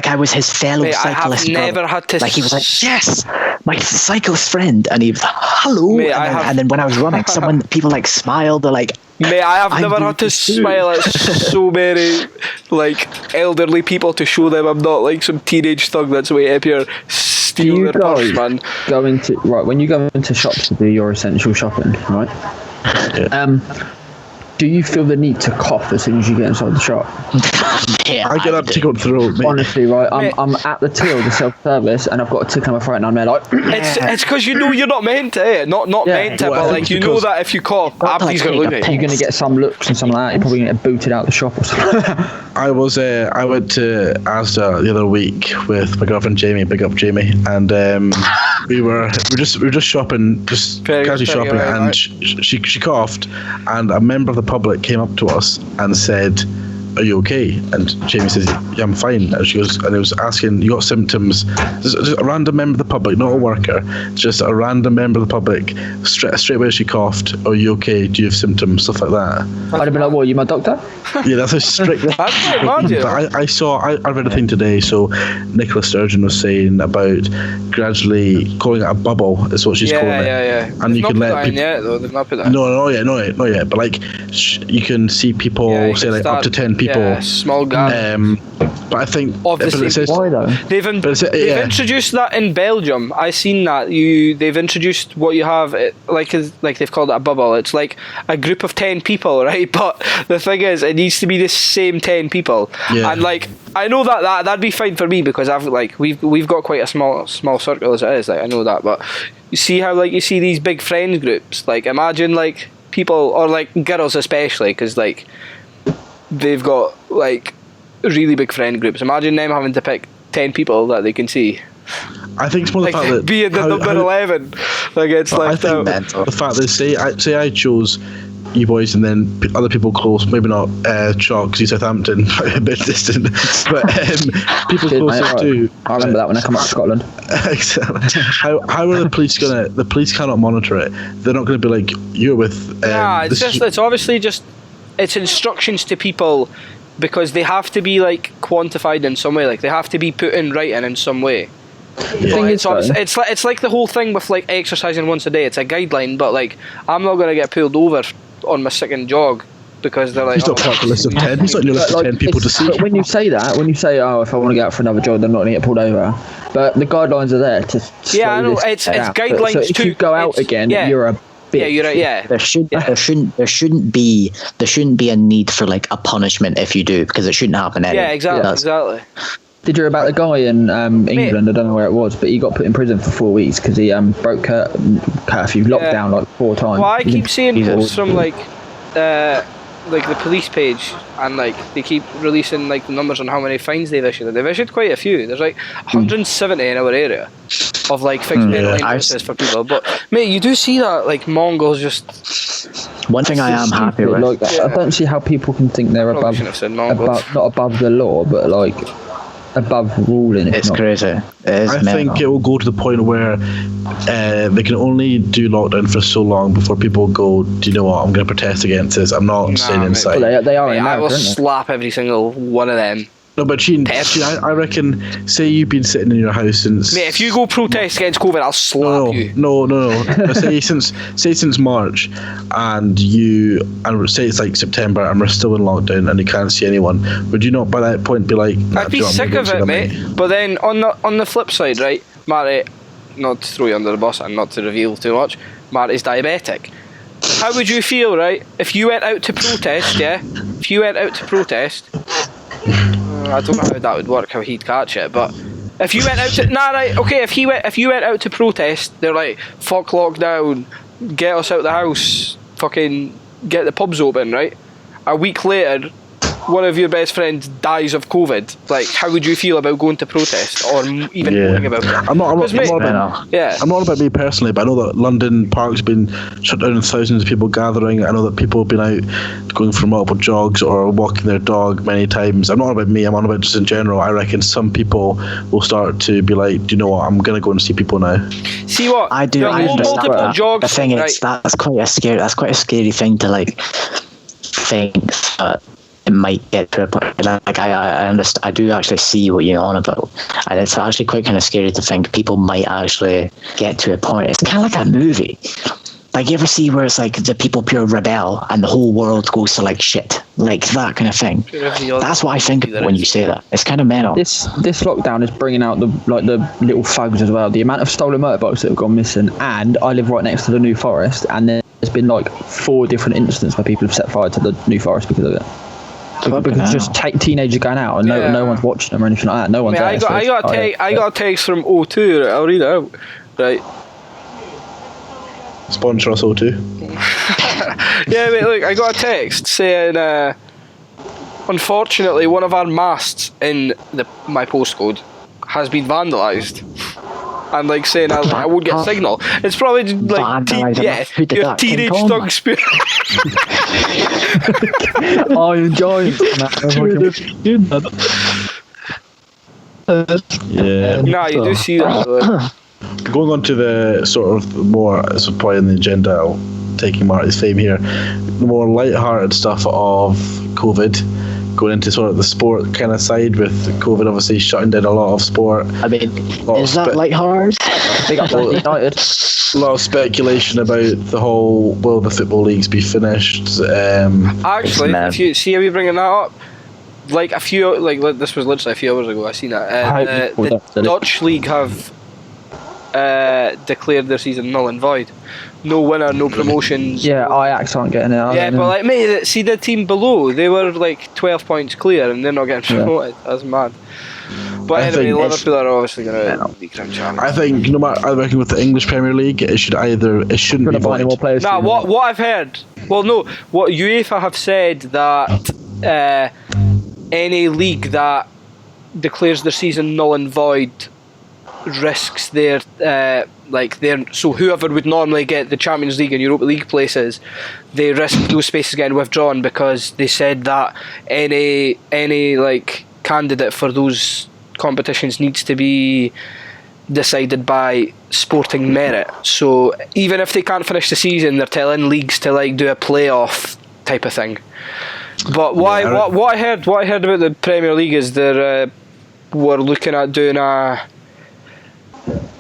I was his fellow cyclist. I have never had to. Like, he was like, "Yes, my cyclist friend," and he was, "Hello." Mate, and then when I was running, people like smiled. They're like, "Mate, I have never had to smile at so many like elderly people to show them I'm not like some teenage thug that's way up here stealing their purse, man." When you go into shops to do your essential shopping, right? Do you feel the need to cough as soon as you get inside the shop? Yeah, I get that tick up the throat, mate. Honestly, right? I'm at the till, the self-service, and I've got a tick on my throat, and I'm there like... It's because you know you're not meant to, not meant to, but like you know that if you cough, Abby's going to look at you. You're going to get some looks and something like that. You're probably going to get booted out of the shop or something. I went to Asda the other week with my girlfriend Jamie, big up Jamie, and we were just shopping, just casually shopping, and she coughed, and a member of the public came up to us and said, "Are you okay?" And Jamie says, "Yeah, I'm fine." And she goes, and it was asking, "You got symptoms?" Just a random member of the public, not a worker, just a random member of the public. Straight away she coughed, "Are you okay? Do you have symptoms?" Stuff like that. I'd have been like, "What, are you my doctor?" Yeah, that's how strict. But I read a thing today. So Nicola Sturgeon was saying about gradually calling it a bubble. Is what she's calling it. Yeah. And you can let people. Yet, though. They've not put that in. No, not yet. But like, you can see people say like up to 10 people. Yeah, small gap. But I think obviously, why though? They've introduced that in Belgium. I seen that they've introduced what you have like they've called it a bubble. It's like a group of 10 people, right? But the thing is, it needs to be the same 10 people. Yeah. And like I know that'd be fine for me because I've like we've got quite a small circle as it is. Like I know that, but you see how like you see these big friends groups. Like imagine like people or like girls especially because like they've got like really big friend groups. Imagine them having to pick 10 people that they can see. I think it's more the fact that being the number 11 like it's left out. The fact that say I chose you boys and then other people close, maybe not Chalk because he's Southampton, a bit distant, but people closer too. I remember that when I come up to Scotland. Exactly. How are the police gonna? The police cannot monitor it. They're not going to be like you're with. It's obviously just it's instructions to people because they have to be like quantified in some way. Like they have to be put in writing in some way. Yeah. It's like the whole thing with like exercising once a day. It's a guideline, but like I'm not going to get pulled over on my second jog because they're like. He's not part of the list of 10. He's not in your list of 10 people to see. But when you say, oh, if I want to go out for another jog, I'm not going to get pulled over. But the guidelines are there to. Yeah, I know. It's guidelines so if you go out again, you're a. Bitch. Yeah, you're right. Yeah, there shouldn't be a need for like a punishment if you do because it shouldn't happen anyway. Yeah, exactly. Did you hear about the guy in England? I don't know where it was, but he got put in prison for 4 weeks because he broke curfew, lockdown like 4 times. Well, I keep seeing posts from like the police page, and like they keep releasing like the numbers on how many fines they've issued. They've issued quite a few. There's like 170 in our area of like fixed bail licenses for people. But mate, you do see that like Mongols just. One thing I am happy with. Like, I don't see how people can think they're not above the law, but like. Above ruling. It's crazy. I think it will go to the point where they can only do lockdown for so long before people go, do you know what, I'm going to protest against this. I'm not staying inside. Well, they are in America, I will slap every single one of them. No, but Cheen, I reckon, say you've been sitting in your house since... Mate, if you go protest against COVID, I'll slap you. No. say since March, and say it's like September, and we're still in lockdown, and you can't see anyone, would you not by that point be like... I'd be sick of it, mate. But then, on the flip side, right, Marty, not to throw you under the bus and not to reveal too much, Marty's diabetic. How would you feel, right, if you went out to protest, If you went out to protest... I don't know how that would work, how he'd catch it, but if you went out to if you went out to protest, they're like, fuck lockdown, get us out the house, fucking get the pubs open, right? A week later one of your best friends dies of COVID, like, how would you feel about going to protest or even moaning about it? I'm not about me personally, but I know that London Park's been shut down and thousands of people gathering. I know that people have been out going for multiple jogs or walking their dog many times. I'm not about me, I'm on about just in general. I reckon some people will start to be like, do you know what, I'm going to go and see people now. See what? I do. I understand that. Jogs, the thing is, that's quite a scary thing to like think that it might get to a point. Like I understand. I do actually see what you're on about, and it's actually quite kind of scary to think people might actually get to a point. It's kind of like a movie. Like, you ever see where it's like the people pure rebel and the whole world goes to like shit, like that kind of thing. That's what I think when you say that. It's kind of mental. This lockdown is bringing out the little thugs as well. The amount of stolen motorbikes that have gone missing, and I live right next to the New Forest, and there's been like 4 different incidents where people have set fire to the New Forest because of it. Because just teenagers going out and no one's watching them or anything like that. No one's. I got a text from O2. Right? I'll read it out. Right. Sponsor us O2. Yeah, mate, look, I got a text saying, unfortunately, one of our masts in my postcode has been vandalised. And like saying I won't get signal. It's probably like your teenage thug spirit. I enjoy it. Yeah. Nah, you do see that though. Going on to the sort of more, so probably in the agenda, taking Marty's fame here, the more light-hearted stuff of COVID, going into sort of the sport kind of side with COVID obviously shutting down a lot of sport. I mean, is that light-hearted? Big up United. A lot of speculation about the whole, will the football leagues be finished? Actually, if you see how we bringing that up, like this was literally a few hours ago, I seen that. The Dutch league have declared their season null and void. No winner, no promotions. Yeah, Ajax aren't getting it. Yeah, but like, mate, see the team below, they were like 12 points clear and they're not getting promoted. That's mad. But anyway, Liverpool are obviously going to be crowned champions. I think no matter, I reckon with the English Premier League, it shouldn't be void. Nah, what I've heard, what UEFA have said that any league that declares their season null and void risks their so whoever would normally get the Champions League and Europa League places, they risk those spaces getting withdrawn because they said that any like candidate for those competitions needs to be decided by sporting merit. So even if they can't finish the season, they're telling leagues to like do a playoff type of thing. But what I heard about the Premier League is they're were looking at doing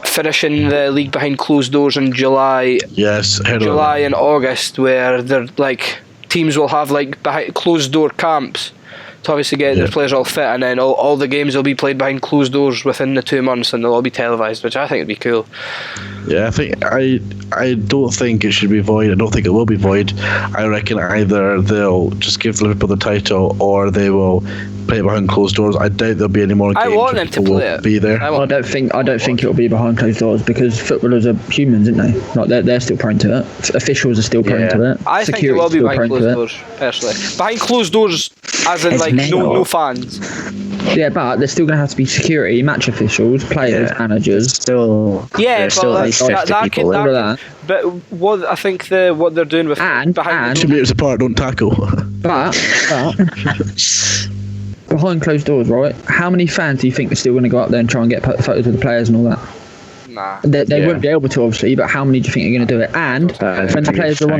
finishing the league behind closed doors in July. Yes, July and August, where they're like teams will have like behind closed door camps to obviously get their players all fit, and then all the games will be played behind closed doors within the 2 months, and they'll all be televised, which I think would be cool. Yeah, I don't think it should be void. I don't think it will be void. I reckon either they'll just give Liverpool the title or they will play it behind closed doors. I doubt there'll be any more games. I want them to play it. Be there. I don't think it'll be behind closed doors because footballers are humans, aren't they? Like they're still prone to it. Officials are still prone to it. I think it will be behind closed doors, personally. Behind closed doors, as in like no fans. Yeah, but there's still going to have to be security, match officials, players, managers. But what I think what they're doing with and should be apart, don't tackle. But behind closed doors, right? How many fans do you think are still going to go up there and try and get photos of the players and all that? Nah. They won't be able to, obviously, but how many do you think are going to do it? And when the players are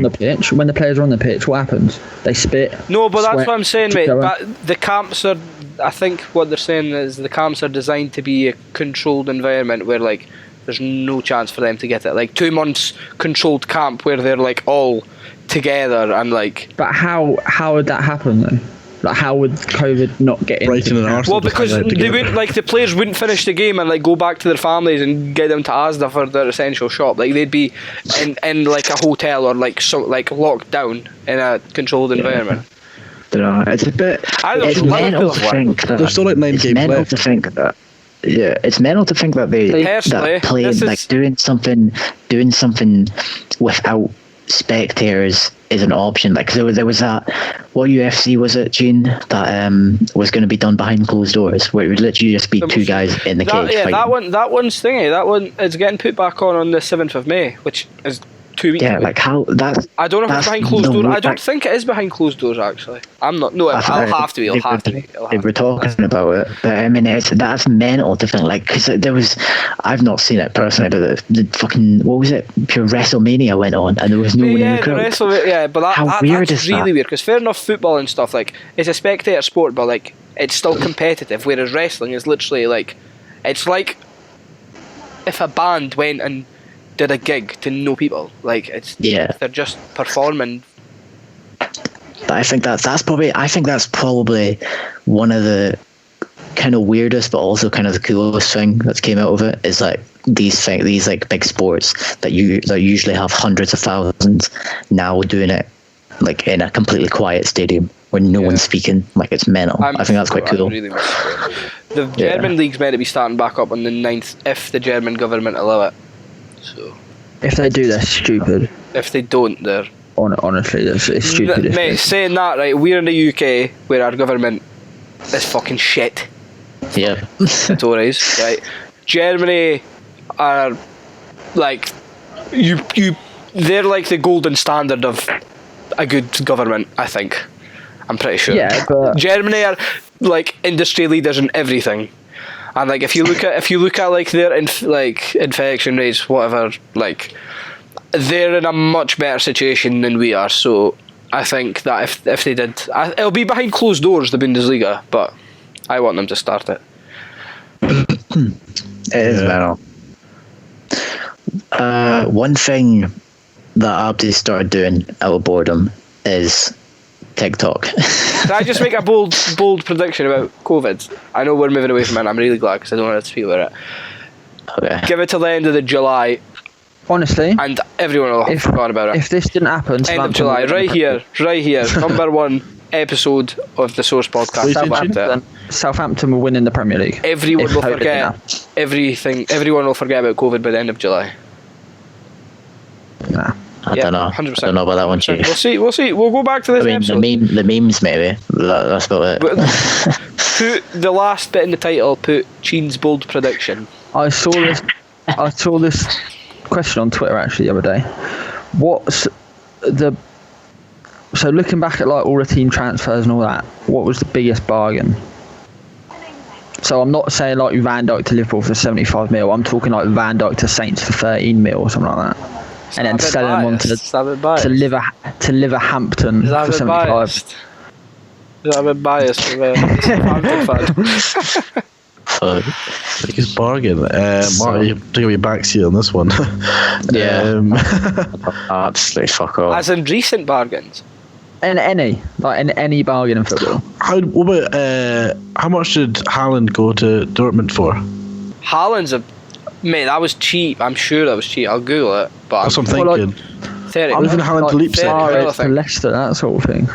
on the pitch, what happens? They spit. No, but that's what I'm saying, mate. But the camps are, I think what they're saying is the camps are designed to be a controlled environment where, like, there's no chance for them to get it. Like, 2 months controlled camp where they're, like, all together and, like... But how would that happen, though? Like, how would COVID not get Brighton and Arsenal? Well, because they wouldn't, like, the players wouldn't finish the game and like go back to their families and get them to Asda for their essential shop. Like they'd be in like a hotel or like locked down in a controlled environment. It's a bit. It's mental to think that there's still like 9 games left. To think that. Yeah, it's mental to think that that playing like doing something without spectators is an option. Like there was that, what UFC was it, Cheen, that was going to be done behind closed doors, where it would literally just be two guys in the cage. Yeah, fighting. That one's thingy. That one is getting put back on the 7th of May, which is 2 weeks. Yeah, away. like how that. I don't know if it's behind closed doors. I don't think it is behind closed doors. Actually, I'm not. No, I'll have to be. It'll have to be. They were talking about it, but I mean, that's mental to think. Like, because there was, I've not seen it personally, but the fucking, what was it? Pure WrestleMania went on, and there was no one in the crowd. Yeah, but how weird that's is really that? weird. Because fair enough, football and stuff, like, it's a spectator sport, but like it's still competitive. Whereas wrestling is literally like, it's like if a band went and did a gig to no people. Like, it's they're just performing. I think that's probably one of the kind of weirdest, but also kind of the coolest thing that's came out of it is like these like big sports that usually have hundreds of thousands now doing it like in a completely quiet stadium where no one's speaking. Like, it's mental. I think that's quite cool. Really the German league's meant to be starting back up on the 9th if the German government allow it. So if they do, they're stupid. If they don't, they're honestly, it's stupid. Mate, saying that, right, we're in the UK where our government is fucking shit. Yeah. The Tories, right? Germany are like they're like the golden standard of a good government, I think. I'm pretty sure. Yeah, but Germany are like industry leaders in everything. And like if you look at like their infection rates, whatever, like they're in a much better situation than we are. So I think that if they did, it'll be behind closed doors, the Bundesliga, but I want them to start it. It is mental. One thing that Abdi started doing out of boredom is TikTok. Can I just make a bold prediction about COVID? I know we're moving away from it, and I'm really glad because I don't want to speak about it. Okay. Give it till the end of the July. Honestly, and everyone will have forgotten about it. If this didn't happen, end of July, right here, number 1 episode of the Source podcast. Southampton will win in the Premier League. Everyone will forget everything. Everyone will forget about COVID by the end of July. Nah. I don't know. 100%. I don't know about that one, Chief. We'll see. We'll go back to this episode. The memes maybe. That's about it. Put the last bit in the title. Put Cheen's bold prediction. I saw this question on Twitter actually the other day. So looking back at like all the team transfers and all that, what was the biggest bargain? So I'm not saying like Van Dijk to Liverpool for 75 mil. I'm talking like Van Dijk to Saints for 13 mil or something like that. And then selling them on to Liverhampton for 75. Is that a bit biased for the Southampton fan? Biggest bargain. Marty, you're taking me backseat on this one. Yeah. Absolutely fuck off. As in recent bargains? In any bargain in football. How much did Haaland go to Dortmund for? Haaland's mate, that was cheap. I'm sure that was cheap. I'll Google it. But that's what I'm thinking. 30. I'm thinking Haaland to Leipzig. Mahrez to Leicester, that sort of thing.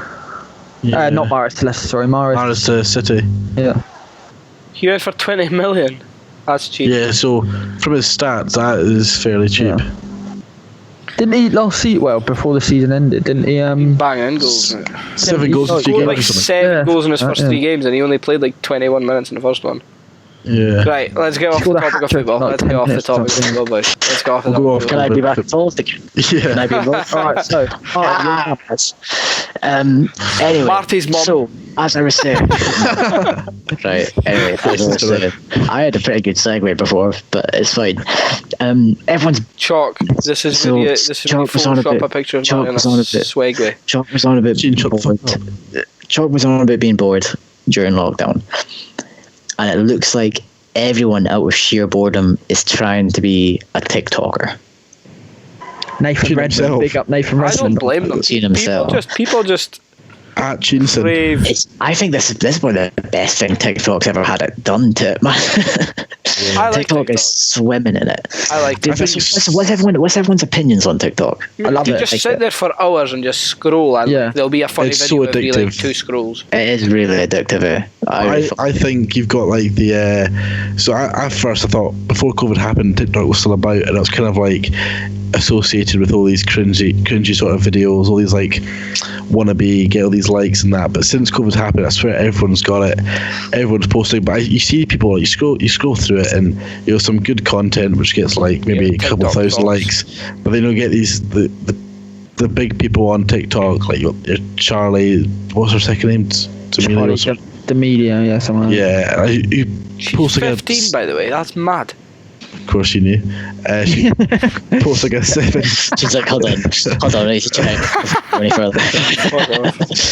Yeah. Not Mahrez to Leicester, sorry. Mahrez to City. Yeah. He went for 20 million. That's cheap. Yeah, so from his stats, that is fairly cheap. Yeah. Didn't he last season, before the season ended, didn't he? Banging goals. 7 goals in 3 games. Like 7 goals in his first 3 games, and he only played like 21 minutes in the first one. Yeah. Right, let's get off the topic of football. Let's get off the topic of football, boys. Let's go off the topic. Can I be back involved again? Yeah. Can I be involved? Alright, so. Anyway. Marty's mum. So, as I was saying. Right, anyway, as I was saying. I had a pretty good segue before, but it's fine. Everyone's. Chalk. This is really Photoshop a picture of Marty on a swagway. Chalk was on a bit. Chalk was on a bit being bored during lockdown. And it looks like everyone out of sheer boredom is trying to be a TikToker. Nathan Redmond, big up Nathan Redmond. I don't blame them. Cheen himself. People just At Cheen. I think this is one of the best thing TikTok's ever had it done to it, man. I like TikTok is swimming in it. I like it. What's everyone's opinions on TikTok? I love it. Just sit there for hours and just scroll, and there'll be a funny video every like 2 scrolls. It is really addictive. I think you've got like the so I first I thought before COVID happened TikTok was still about, and it was kind of like associated with all these cringy sort of videos, all these like wannabe get all these likes and that. But since COVID's happened, I swear everyone's got it, everyone's posting. But you see people like you scroll through it, and you know some good content which gets like maybe a couple thousand likes, but then you'll get these the big people on TikTok like your Charlie, what's her second name? The media, yeah, someone. Yeah, you post like 15, by the way. That's mad. Of course you knew. She posts like a 7. She's like, hold on, I need to check. Any further?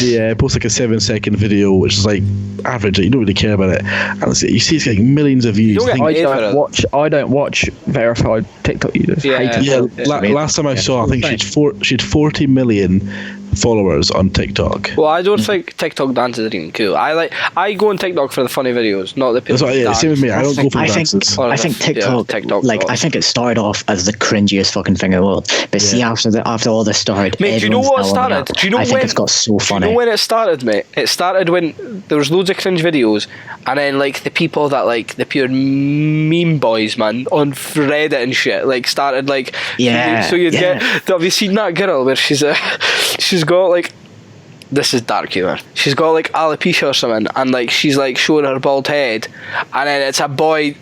Yeah, posts like a 7-second video, which is like average. You don't really care about it, and you see it's getting millions of views. I don't watch verified TikTok users. Last time I saw, I think she'd 40 million followers on TikTok. Well, I don't think TikTok dances are even cool. I go on TikTok for the funny videos, not the people. Same with me. I don't go for dances. I think TikTok, I think it started off as the cringiest fucking thing in the world. But see, after all this started, mate, do you know what started? Do you know I think it's got so funny. Do you know when it started, mate? It started when there was loads of cringe videos, and then like the people that like the pure meme boys, man, on Reddit and shit, like started like So you'd get. Have you seen that girl where she's got like, this is dark humor, she's got like alopecia or something, and like she's like showing her bald head, and then it's a boy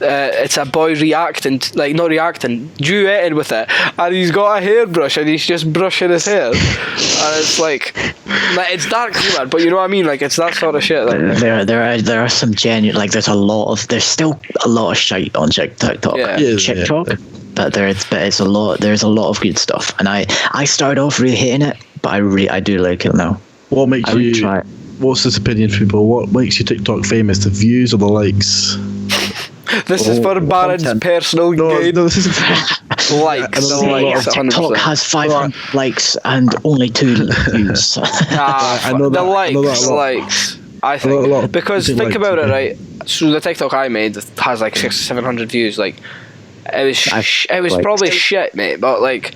reacting, like not reacting, duetting with it, and he's got a hairbrush and he's just brushing his hair, and it's like it's dark humor, but you know what I mean, like it's that sort of shit. Like, there are some genuine, like there's still a lot of shite on TikTok. TikTok. But there's a lot of good stuff, and I started off really hating it, but I do like it now. What makes you try it? What's this opinion for people? What makes you TikTok famous? The views or the likes? This is for Barron's personal gain. No, this is likes. TikTok has 500 likes and only 2 views. I know that. The likes. I think because think about it, right? So the TikTok I made has like 600-700 views. Like it was probably shit, mate. But like,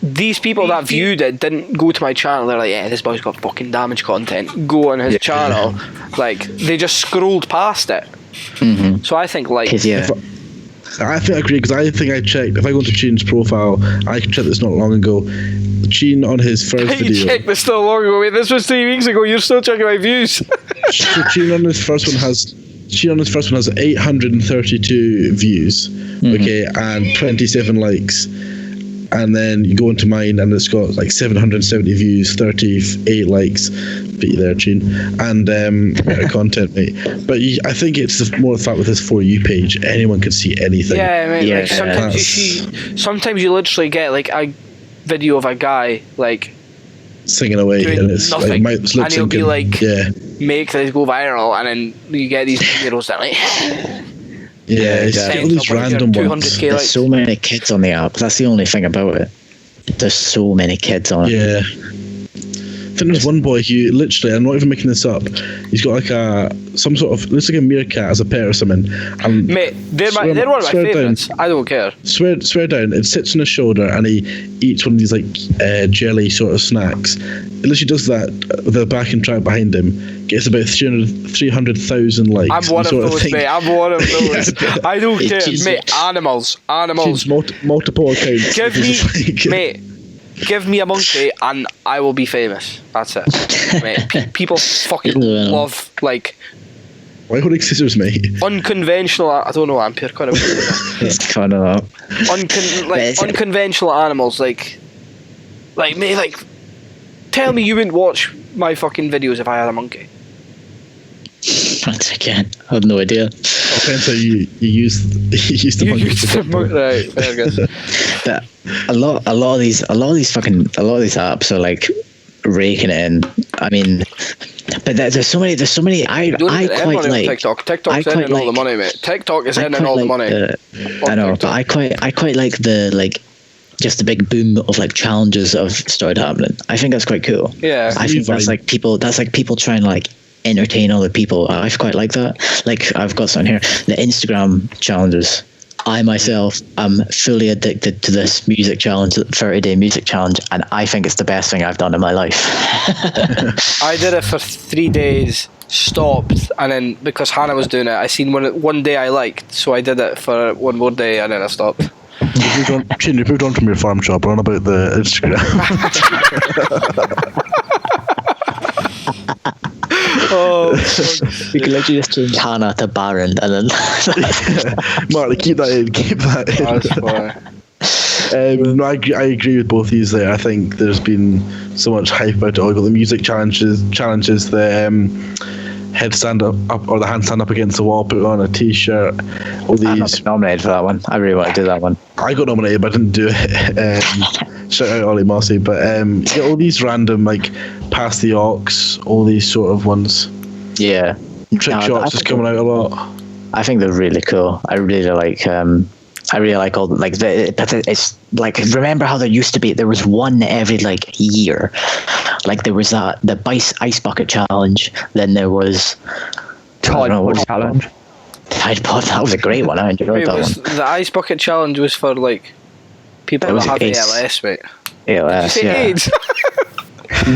these people that viewed it didn't go to my channel. They're like, yeah, this boy's got fucking damage content. Go on his channel. Like, they just scrolled past it. Mm-hmm. So I think like, I think I agree, because I think I checked. If I go into Cheen's profile, I checked this not long ago. Cheen on his first video. You checked this not long ago. Wait, this was 3 weeks ago. You're still checking my views. So Cheen on his first one has 832 views, okay, and 27 likes. And then you go into mine, and it's got like 770 views, 38 likes. Beat you there, Cheen. And better content, mate. But I think it's more the fact with this For You page, anyone can see anything. Yeah, mate. Like sometimes you literally get like a video of a guy like singing away, and it's nothing, like and he'll be like, make this go viral, and then you get these videos that like. It's all these random ones. There's so many kids on the app. That's the only thing about it. There's so many kids on it. Yeah. I think there's one boy who literally, I'm not even making this up, he's got like some sort of, looks like a meerkat as a pet or something. And mate, they're one of my favourites. I don't care. Swear down, it sits on his shoulder and he eats one of these like jelly sort of snacks. It literally does that with a backing track behind him. Gets about 300,000 likes. I'm one of those, mate. I'm one of those. I don't care, mate. Animals. Multiple accounts. Give me a monkey and I will be famous. That's it, mate. People fucking love like. Why holding scissors, mate? Unconventional. I don't know. I'm pure kind of. It's kind of unconventional animals, like mate, like. Tell me you wouldn't watch my fucking videos if I had a monkey. Once again, I have no idea. Depends how you use the monkey. Right, I guess. But a lot of these apps are like raking it in. I mean, but there's so many. I quite like TikTok. TikTok's earning all the money, mate. TikTok is earning all the money. I know, but I quite like the just the big boom of like challenges have started happening. I think that's quite cool. Yeah, I think that's like people trying to like entertain other people. I quite like that. Like I've got something here, the Instagram challenges. I myself am fully addicted to this music challenge, 30-day music challenge, and I think it's the best thing I've done in my life. I did it for 3 days, stopped, and then because Hannah was doing it, I seen one day I liked, so I did it for one more day, and then I stopped. Cheen, you moved on from your farm job. We're on about the Instagram. Oh, we could literally just change Hannah to Barron, and then Marty, keep that in. No, I agree with both of you there. I think there's been so much hype about it all. You've got the music challenges, the head stand up or the hand stand up against the wall, put on a t-shirt. All these. I'm not nominated for that one. I really want to do that one. I got nominated, but I didn't do it. Shout out Ollie Mossy, but you get all these random like pass the aux, all these sort of ones. Yeah, trick shots is coming out a lot. I think they're really cool. I really like all like it's like, remember how there used to be, there was one every like year, like there was the ice bucket challenge, then there was Tide Pod challenge. Tide Pod, that was a great one. I enjoyed that one. The ice bucket challenge was for like people that have ALS, mate. ALS, Did you say AIDS?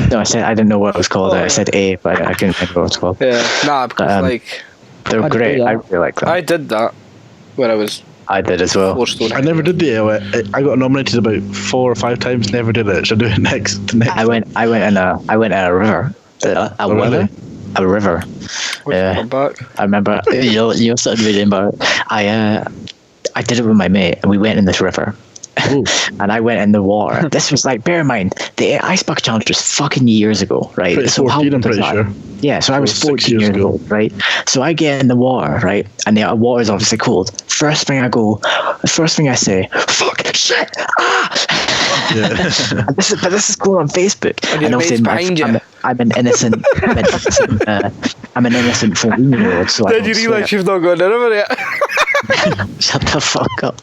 No, I didn't know what it was called. I said A, but I couldn't think of what it's called. Yeah, nah, because like they're great. I really like them. I did that when I was. I did as well. I never did the AOS. I got nominated about 4 or 5 times. Never did it. Should I do it next? I went in a river. A river. Yeah. I remember. You're starting reading about it. I did it with my mate, and we went in this river. And I went in the water. This was like, bear in mind, the ice bucket challenge was fucking years ago, right? So 14, I'm pretty sure. Yeah, so I was 14 years old, right? So I get in the water, right? And the water is obviously cold. First thing I say, fuck, shit, ah! Yeah. But this is going on Facebook. And obviously I'm an innocent 14-year-old. So Did you realise you've not gone in over yet? Shut the fuck up.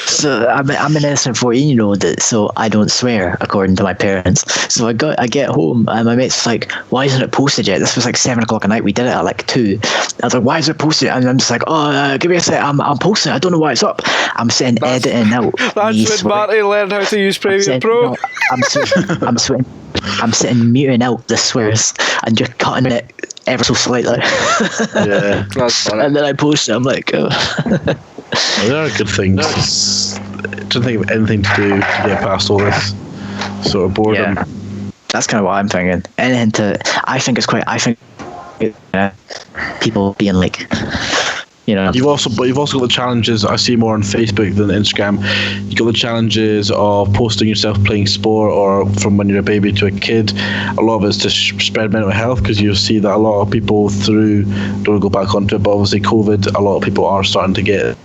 So I'm an innocent 14-year-old, so I don't swear according to my parents. So I get home and my mate's like, why isn't it posted yet? This was like 7 o'clock at night. We did it at like 2. I was like, why is it posted? And I'm just like, give me a sec. I'm posting. I don't know why it's up. I'm sitting editing out. That's when Marty learned how to use Premiere Pro. No, I'm sitting muting out the swears and just cutting it ever so slightly. Yeah, that's funny. And then I post it. I'm like, Well, there are good things. I don't think of anything to do to get past all this sort of boredom. Yeah, that's kind of what I'm thinking. I think people being like, you know. You've also got the challenges I see more on Facebook than Instagram. You got the challenges of posting yourself playing sport, or from when you're a baby to a kid. A lot of it's to spread mental health, because you see that a lot of people don't go back onto it, but obviously COVID, a lot of people are starting to get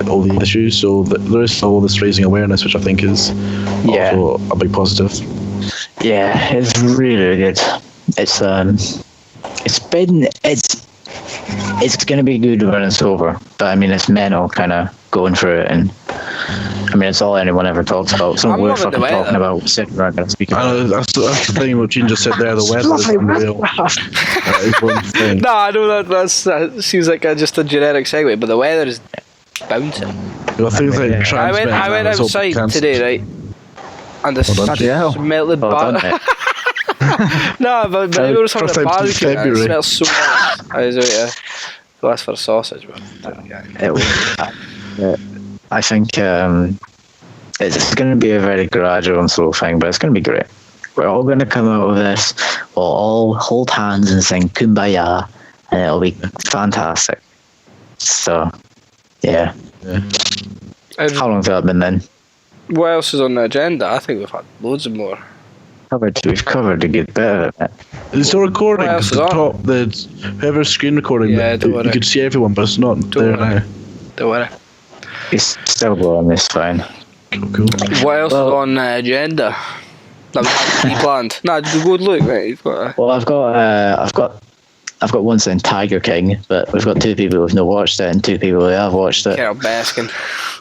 all the issues, so there is all this raising awareness, which I think is also a big positive. Yeah, it's really good. It's going to be good when it's over, but I mean, it's mental kind of going through it, and I mean, it's all anyone ever talks about. So we're fucking talking about sitting around and speaking. I know, that's the thing what Cheen just said there. The weather is unreal. That is one thing. No, I know that seems like just a generic segue, but the weather is bouncing. Well, things like I went outside today, right, and the melted butter. No, but we were having a barbecue and it smells so nice. I was out to go ask for a sausage, but I think it's going to be a very gradual and slow thing, but it's going to be great. We're all going to come out of this, we'll all hold hands and sing Kumbaya, and it'll be fantastic. So, yeah. How long has that been then? What else is on the agenda? I think we've had loads of more. We've covered a good bit of it. It's still recording. Whoever's screen recording, you could see everyone, but it's not there now. Don't worry. It's still going. It's fine. Cool. What else is on the agenda that we haven't planned? Nah, go look, mate. You've got. Well, I've got one saying Tiger King, but we've got 2 people who've not watched it and 2 people who have watched it. Carol Baskin.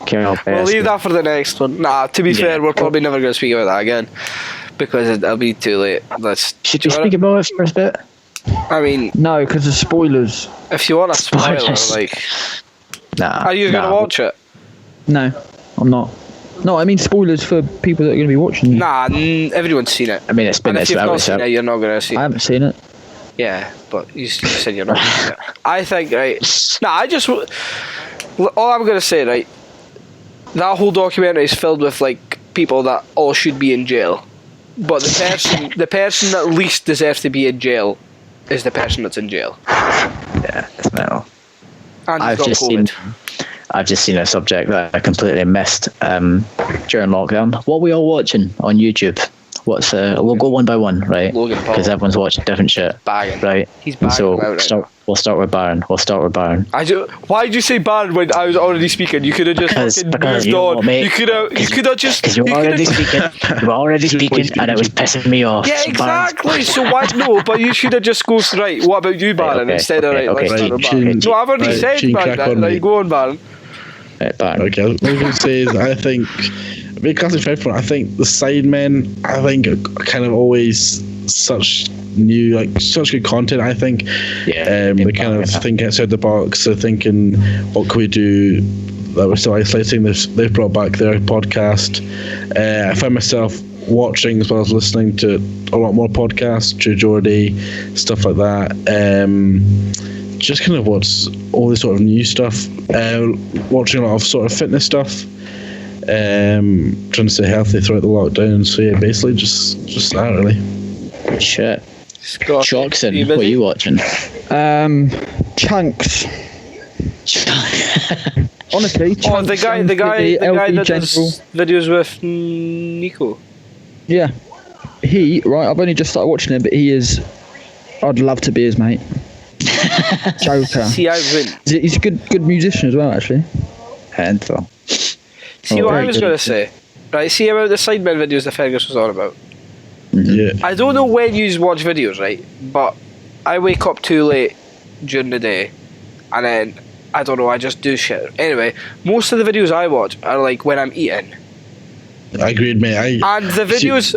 We'll leave that for the next one. Nah, to be fair, we're probably never going to speak about that again because it'll be too late. Should we speak about it for a bit? I mean, no, because of spoilers. If you want a spoiler, are you going to watch it? No, I'm not. No, I mean spoilers for people that are going to be watching. Nah, everyone's seen it. I mean, it's been if you've not seen it, you're not going to see it. I haven't seen it. Yeah, but you said you're not going to see it. I think, right. Nah, all I'm going to say, right. That whole documentary is filled with people that all should be in jail, but the person that least deserves to be in jail is the person that's in jail. Yeah, it's mental. And I've just seen a subject that I completely missed during lockdown. What are we all watching on YouTube? We'll go one by one, right? Because everyone's watching different shit. Bagging. Right. He's bagging. So we'll start with Barron. Why did you say Barron when I was already speaking? You could have just moved on. You could have just. Because you were already speaking. You were already speaking, and it was pissing me off. Yeah, exactly. So why no? But you should have just go right. What about you, Barron? Instead of let's start with Barron. No, I've already said Barron. Right, go on, Barron. Right, Barron. Okay, what I was going to say is I think. Big classic fight for it. I think the Sidemen, are kind of always such good content. I think, they kind of think outside the box. They're thinking, what can we do that we're still isolating? They've brought back their podcast. I find myself watching as well as listening to a lot more podcasts, True Geordie, stuff like that. Just kind of what's all this sort of new stuff. Watching a lot of sort of fitness stuff. Trying to stay healthy throughout the lockdown. So yeah, basically just that really. Shit. Scott, Choxon, what are you watching? Chunks. Honestly, Chunks. The guy that does videos with Nico. Yeah, I've only just started watching him, but I'd love to be his mate. Joker. See, I win. He's a good musician as well, actually. Handful. See what I was going to say? Right, see about the Sidemen videos that Fergus was on about? Yeah. I don't know when you watch videos, right? But I wake up too late during the day, and then, I don't know, I just do shit. Anyway, most of the videos I watch are when I'm eating. I agreed, mate. And the videos,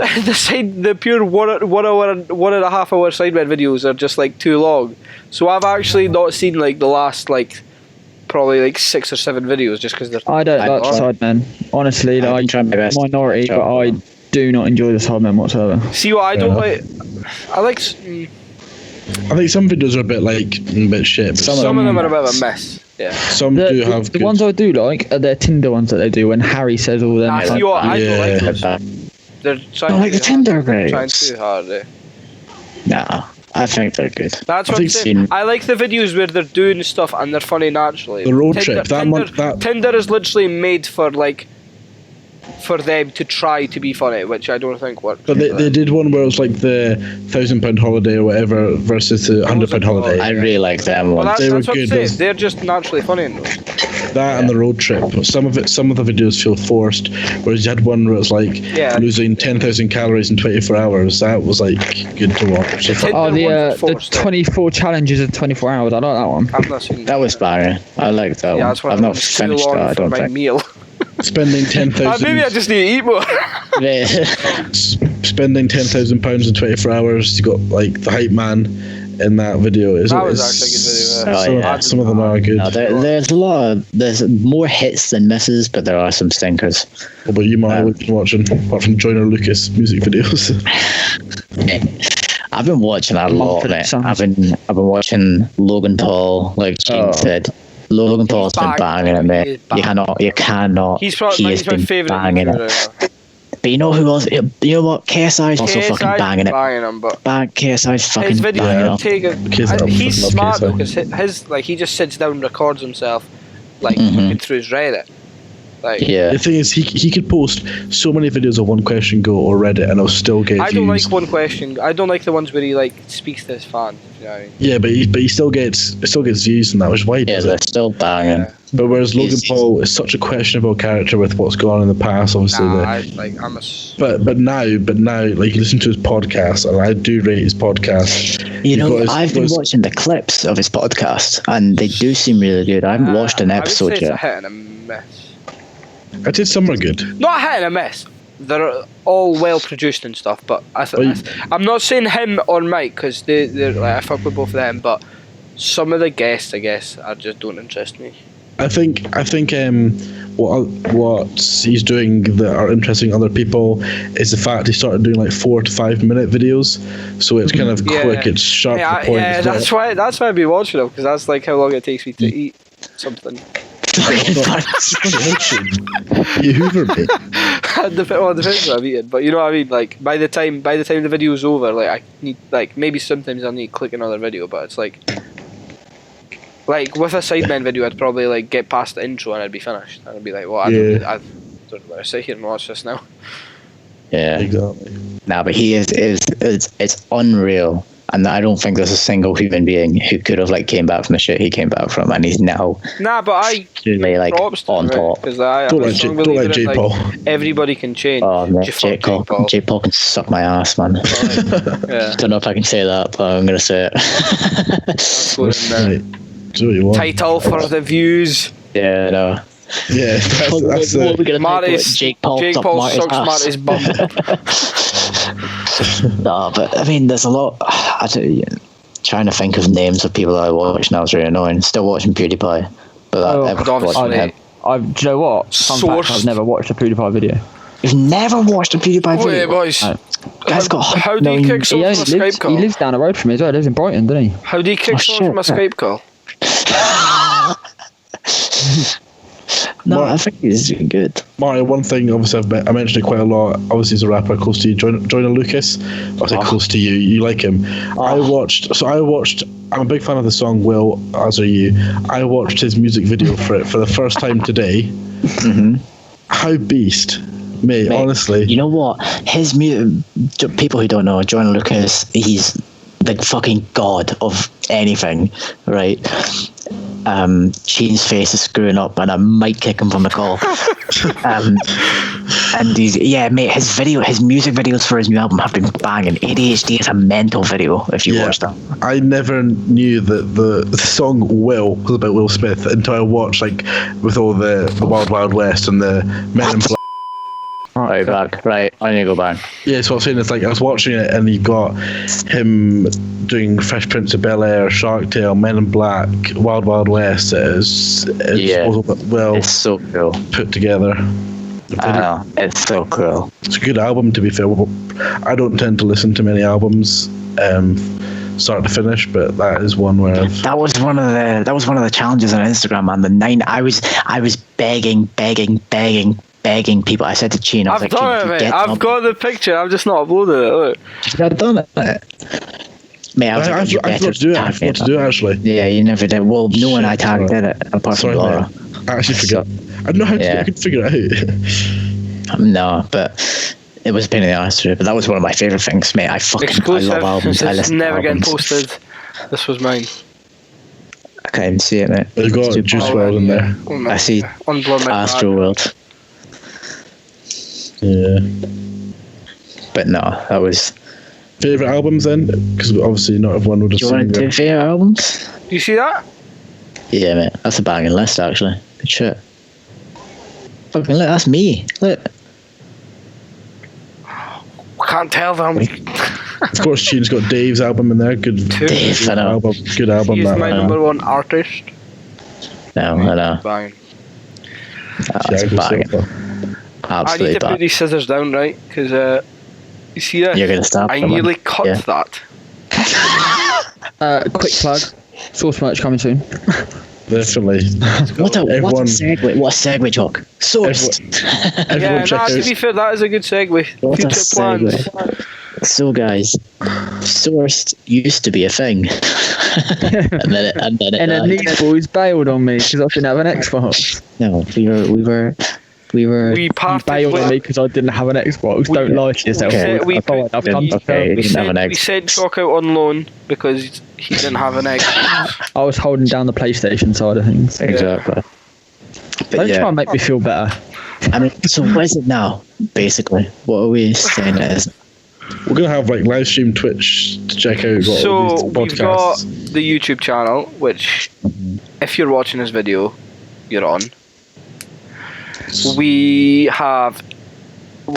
the pure 1 hour and 1.5 hour Sidemen videos are just too long. So I've actually not seen the last probably 6 or 7 videos just because they're. I don't like Sidemen. Honestly, I'm minority, but I do not enjoy the Sidemen whatsoever. See what I don't like? I like. I think some videos are a bit shit. But some of them are a bit of a mess. Yeah. Some do have the ones I do like are their Tinder ones that they do when Harry says all them. I don't like those. They're trying the Tinder guys. Trying too hard. Nah. I think they're good. That's what I'm saying. I like the videos where they're doing stuff and they're funny naturally. The road trip. Tinder is literally made for for them to try to be funny, which I don't think works. But they did one where it was the £1,000 holiday or whatever versus the £100 holiday. I really like them ones. Well, that's what I'm saying. They're just naturally funny in those. That and the road trip. Some of the videos feel forced. Whereas you had one where it was losing 10,000 calories in 24 hours. That was good to watch. The 24 challenges in 24 hours. I like that one. I've not seen that. Was Barron. I like that one. I've not finished that. I don't think. Meal. Spending 10,000. Maybe I just need to eat more. Spending £10,000 in 24 hours. You got the hype man in that video. That was actually a good video. Some of them are good. No, there's more hits than misses, but there are some stinkers. What about you, Marty? What have you been watching apart from Joyner Lucas music videos? I've been watching a lot, mate. I've been watching Logan Paul, like Cheen said. Logan Paul's been banging it, mate. You cannot. He's probably my favourite banging it. But you know who else? You know what? KSI's also fucking banging it. KSI's fucking his video banging it. He's smart though, because his he just sits down and records himself, looking through his Reddit. The thing is, he could post so many videos of One Question Go or Reddit, and it'll still get views. I don't like One Question. I don't like the ones where he speaks to his fans. You know what I mean? Yeah, but he still gets views, and that was why he does they're still banging. Yeah. But whereas Logan Paul is such a questionable character with what's gone on in the past, obviously. But now, you listen to his podcast, and I do rate his podcast. I've been watching the clips of his podcast, and they do seem really good. I haven't watched an episode yet. It's a hit and a miss. I'd say some are good. Not hit and a miss. They're all well produced and stuff, but I'm not saying him or Mike because they're like I fuck with both of them, but some of the guests, I guess, just don't interest me. I think what he's doing that are interesting other people is the fact he started doing like 4 to 5 minute videos, so it's kind of quick, it's sharp to the point. Yeah, that's why I'd be watching them, because that's like how long it takes me to eat something. You hoover me. Well, it depends what I'm eating, but you know what I mean. Like by the time the video's over, like I need, like maybe sometimes I'll need to click another video, but it's like with a Sidemen video, I'd probably like get past the intro and I'd be finished. And I'd be like, well, I don't want to sit here and watch this now. Yeah, exactly. Nah, but he is it's unreal. And I don't think there's a single human being who could have like came back from the shit he came back from, and he's now. Nah, but I really like on top. Don't like J. Paul. Everybody can change. Oh man, J. Paul can suck my ass, man. Yeah. Don't know if I can say that, but I'm gonna say it. That's what title for the views. Yeah, no. Yeah, that's what we're gonna Marty's, Jake Paul sucks Marty's bum. No, but I mean, there's a lot. Trying to think of names of people that I watch now is really annoying. Still watching PewDiePie, but do you know what? I've never watched a PewDiePie video. You've never watched a PewDiePie video? Wait, boys. No. Guy's got. How do you kick someone from a Skype call? He lives down the road from me as well. He lives in Brighton, doesn't he? How do you kick someone from a Skype call? No, I think he's doing good. Marty, one thing, obviously, I mentioned it quite a lot. Obviously, he's a rapper close to you, Joyner Lucas. I say close to you. You like him. I'm a big fan of the song Will, as are you. I watched his music video for it for the first time today. Mm-hmm. How beast. Mate, honestly. You know what? His music, people who don't know, Joyner Lucas, he's the fucking god of anything, right? Cheen's face is screwing up and I might kick him from the call. And he's, mate, his music videos for his new album have been banging. ADHD is a mental video if you watch that. I never knew that the song Will was about Will Smith until I watched, like, with all the Wild Wild West and the Men in Black. Right, back. Right, I need to go back. Yeah, so what I'm saying is, like, I was watching it and you got him doing Fresh Prince of Bel-Air, Shark Tale, Men in Black, Wild Wild West. It's well, it's so cool put together. I know, it's so cool. It's a good album, to be fair. I don't tend to listen to many albums start to finish, but that is one where that was one of the challenges on Instagram, man. The 9 I was begging people. I said to Cheen, I've done it, mate. I've got the picture. I've just not uploaded it. Look. I've done it. Mate, I forgot to do it. Actually. Yeah, you never did. Well, no one I tagged did it apart from Laura. I actually forgot. I don't know how I could figure it out. No, but it was a pain in the ass to do. But that was one of my favourite things, mate. I love albums. I listen never to albums. Getting posted. This was mine. I can't even see it, mate. They've got Juice WRLD in there. I see Astro World. Yeah. But no, that was... Favourite albums then? Because obviously not everyone would have seen. Do you want to do favourite albums? Do you see that? Yeah, mate. That's a banging list, actually. Good shit. Fucking look, that's me. Look. I can't tell them. Of course, Cheen's got Dave's album in there. Good album. Good album. He's my number one artist. No, I know. Banging. That's banging. Absolutely. I need to put these scissors down, right? Because you see that? You're gonna stop. I nearly cut that. Quick plug. Source merch coming soon. Definitely. What a segue, Chalk. Sourced. Everyone check out. To be fair, that is a good segue. What future plans. So, guys, Sourced used to be a thing. and then these boys bailed on me because I didn't have an Xbox. No, we bailed on me because I didn't have an Xbox. Don't lie to yourself. We sent Chalk out on loan because he didn't have an Xbox. I was holding down the PlayStation side of things. Exactly. Don't try and make me feel better. I mean, so what is it now, basically? What are we saying it is? We're going to have like live stream Twitch to check out. So we've got the YouTube channel, which if you're watching this video, you're on. we'll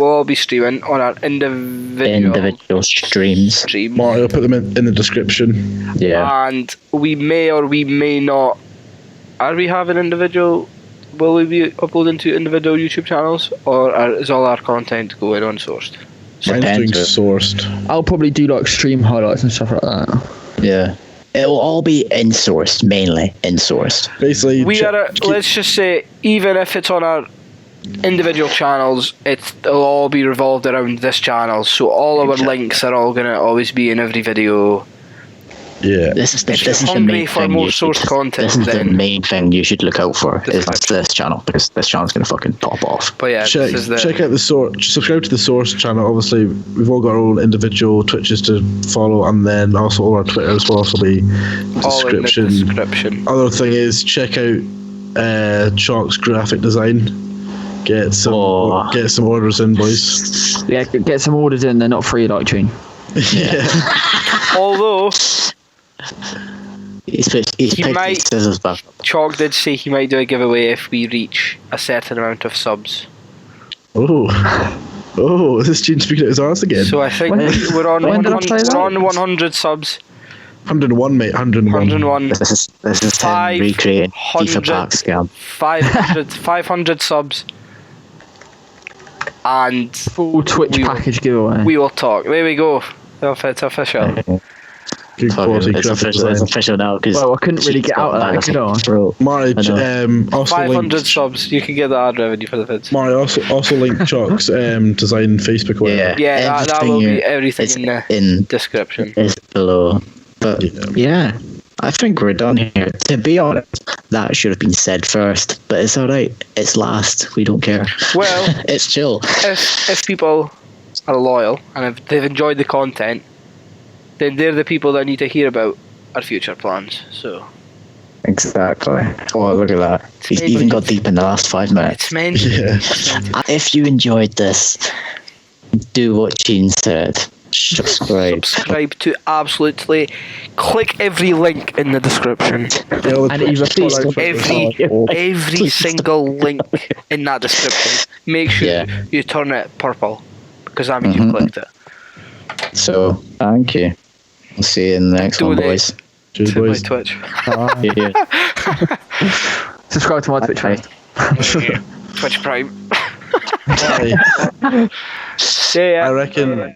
all be streaming on our individual streams. Marty, I'll put them in the description. Yeah. And we may or we may not. Are we having individual? Will we be uploading to individual YouTube channels, or is all our content going unsourced? Mine's doing sourced. I'll probably do like stream highlights and stuff like that. Yeah. It will all be in-sourced, mainly in-sourced. Basically, let's just say, even if it's on our individual channels, it'll all be revolved around this channel. So all our links are all gonna always be in every video. Yeah. This is the main thing. This is the main thing you should look out for. Is this channel, because this channel's gonna fucking pop off. But yeah, check out the source. Subscribe to the source channel. Obviously, we've all got our own individual Twitches to follow, and then also all our Twitters will also be description. All in the description. Other thing is check out Chalk's graphic design. Get some orders in, boys. Yeah, get some orders in. They're not free like Cheen. Yeah. Although back. Chalk did say he might do a giveaway if we reach a certain amount of subs. Oh, is this Cheen speaking at his arse again? So I think we're on 100 subs. 101, mate. 101. This is him recreating FIFA pack scam. 500 subs. And full Twitch package giveaway. We will talk. There we go. It's official. Good quality graphic design. It's official now. Well, I couldn't really get out of that, could I? Marty, also 500 subs. You can get the ad revenue for the vids. Marty, also link Chalk's design Facebook. Yeah, that will be everything in the description. It's below. But yeah, I think we're done here. To be honest, that should have been said first, but it's alright. It's last. We don't care. Well, it's chill. If people are loyal and if they've enjoyed the content, then they're the people that need to hear about our future plans. So exactly. Oh, look at that. We've even got deep in the last 5 minutes. It's meant to. Yeah. If you enjoyed this, do what Cheen said. Subscribe to absolutely click every link in the description. And even every single link in that description. Make sure you turn it purple, because that means you've clicked it. So thank you. We'll see you in the next one, boys. Cheers, boys. My Twitch. Subscribe to my Twitch page. Twitch Prime. I reckon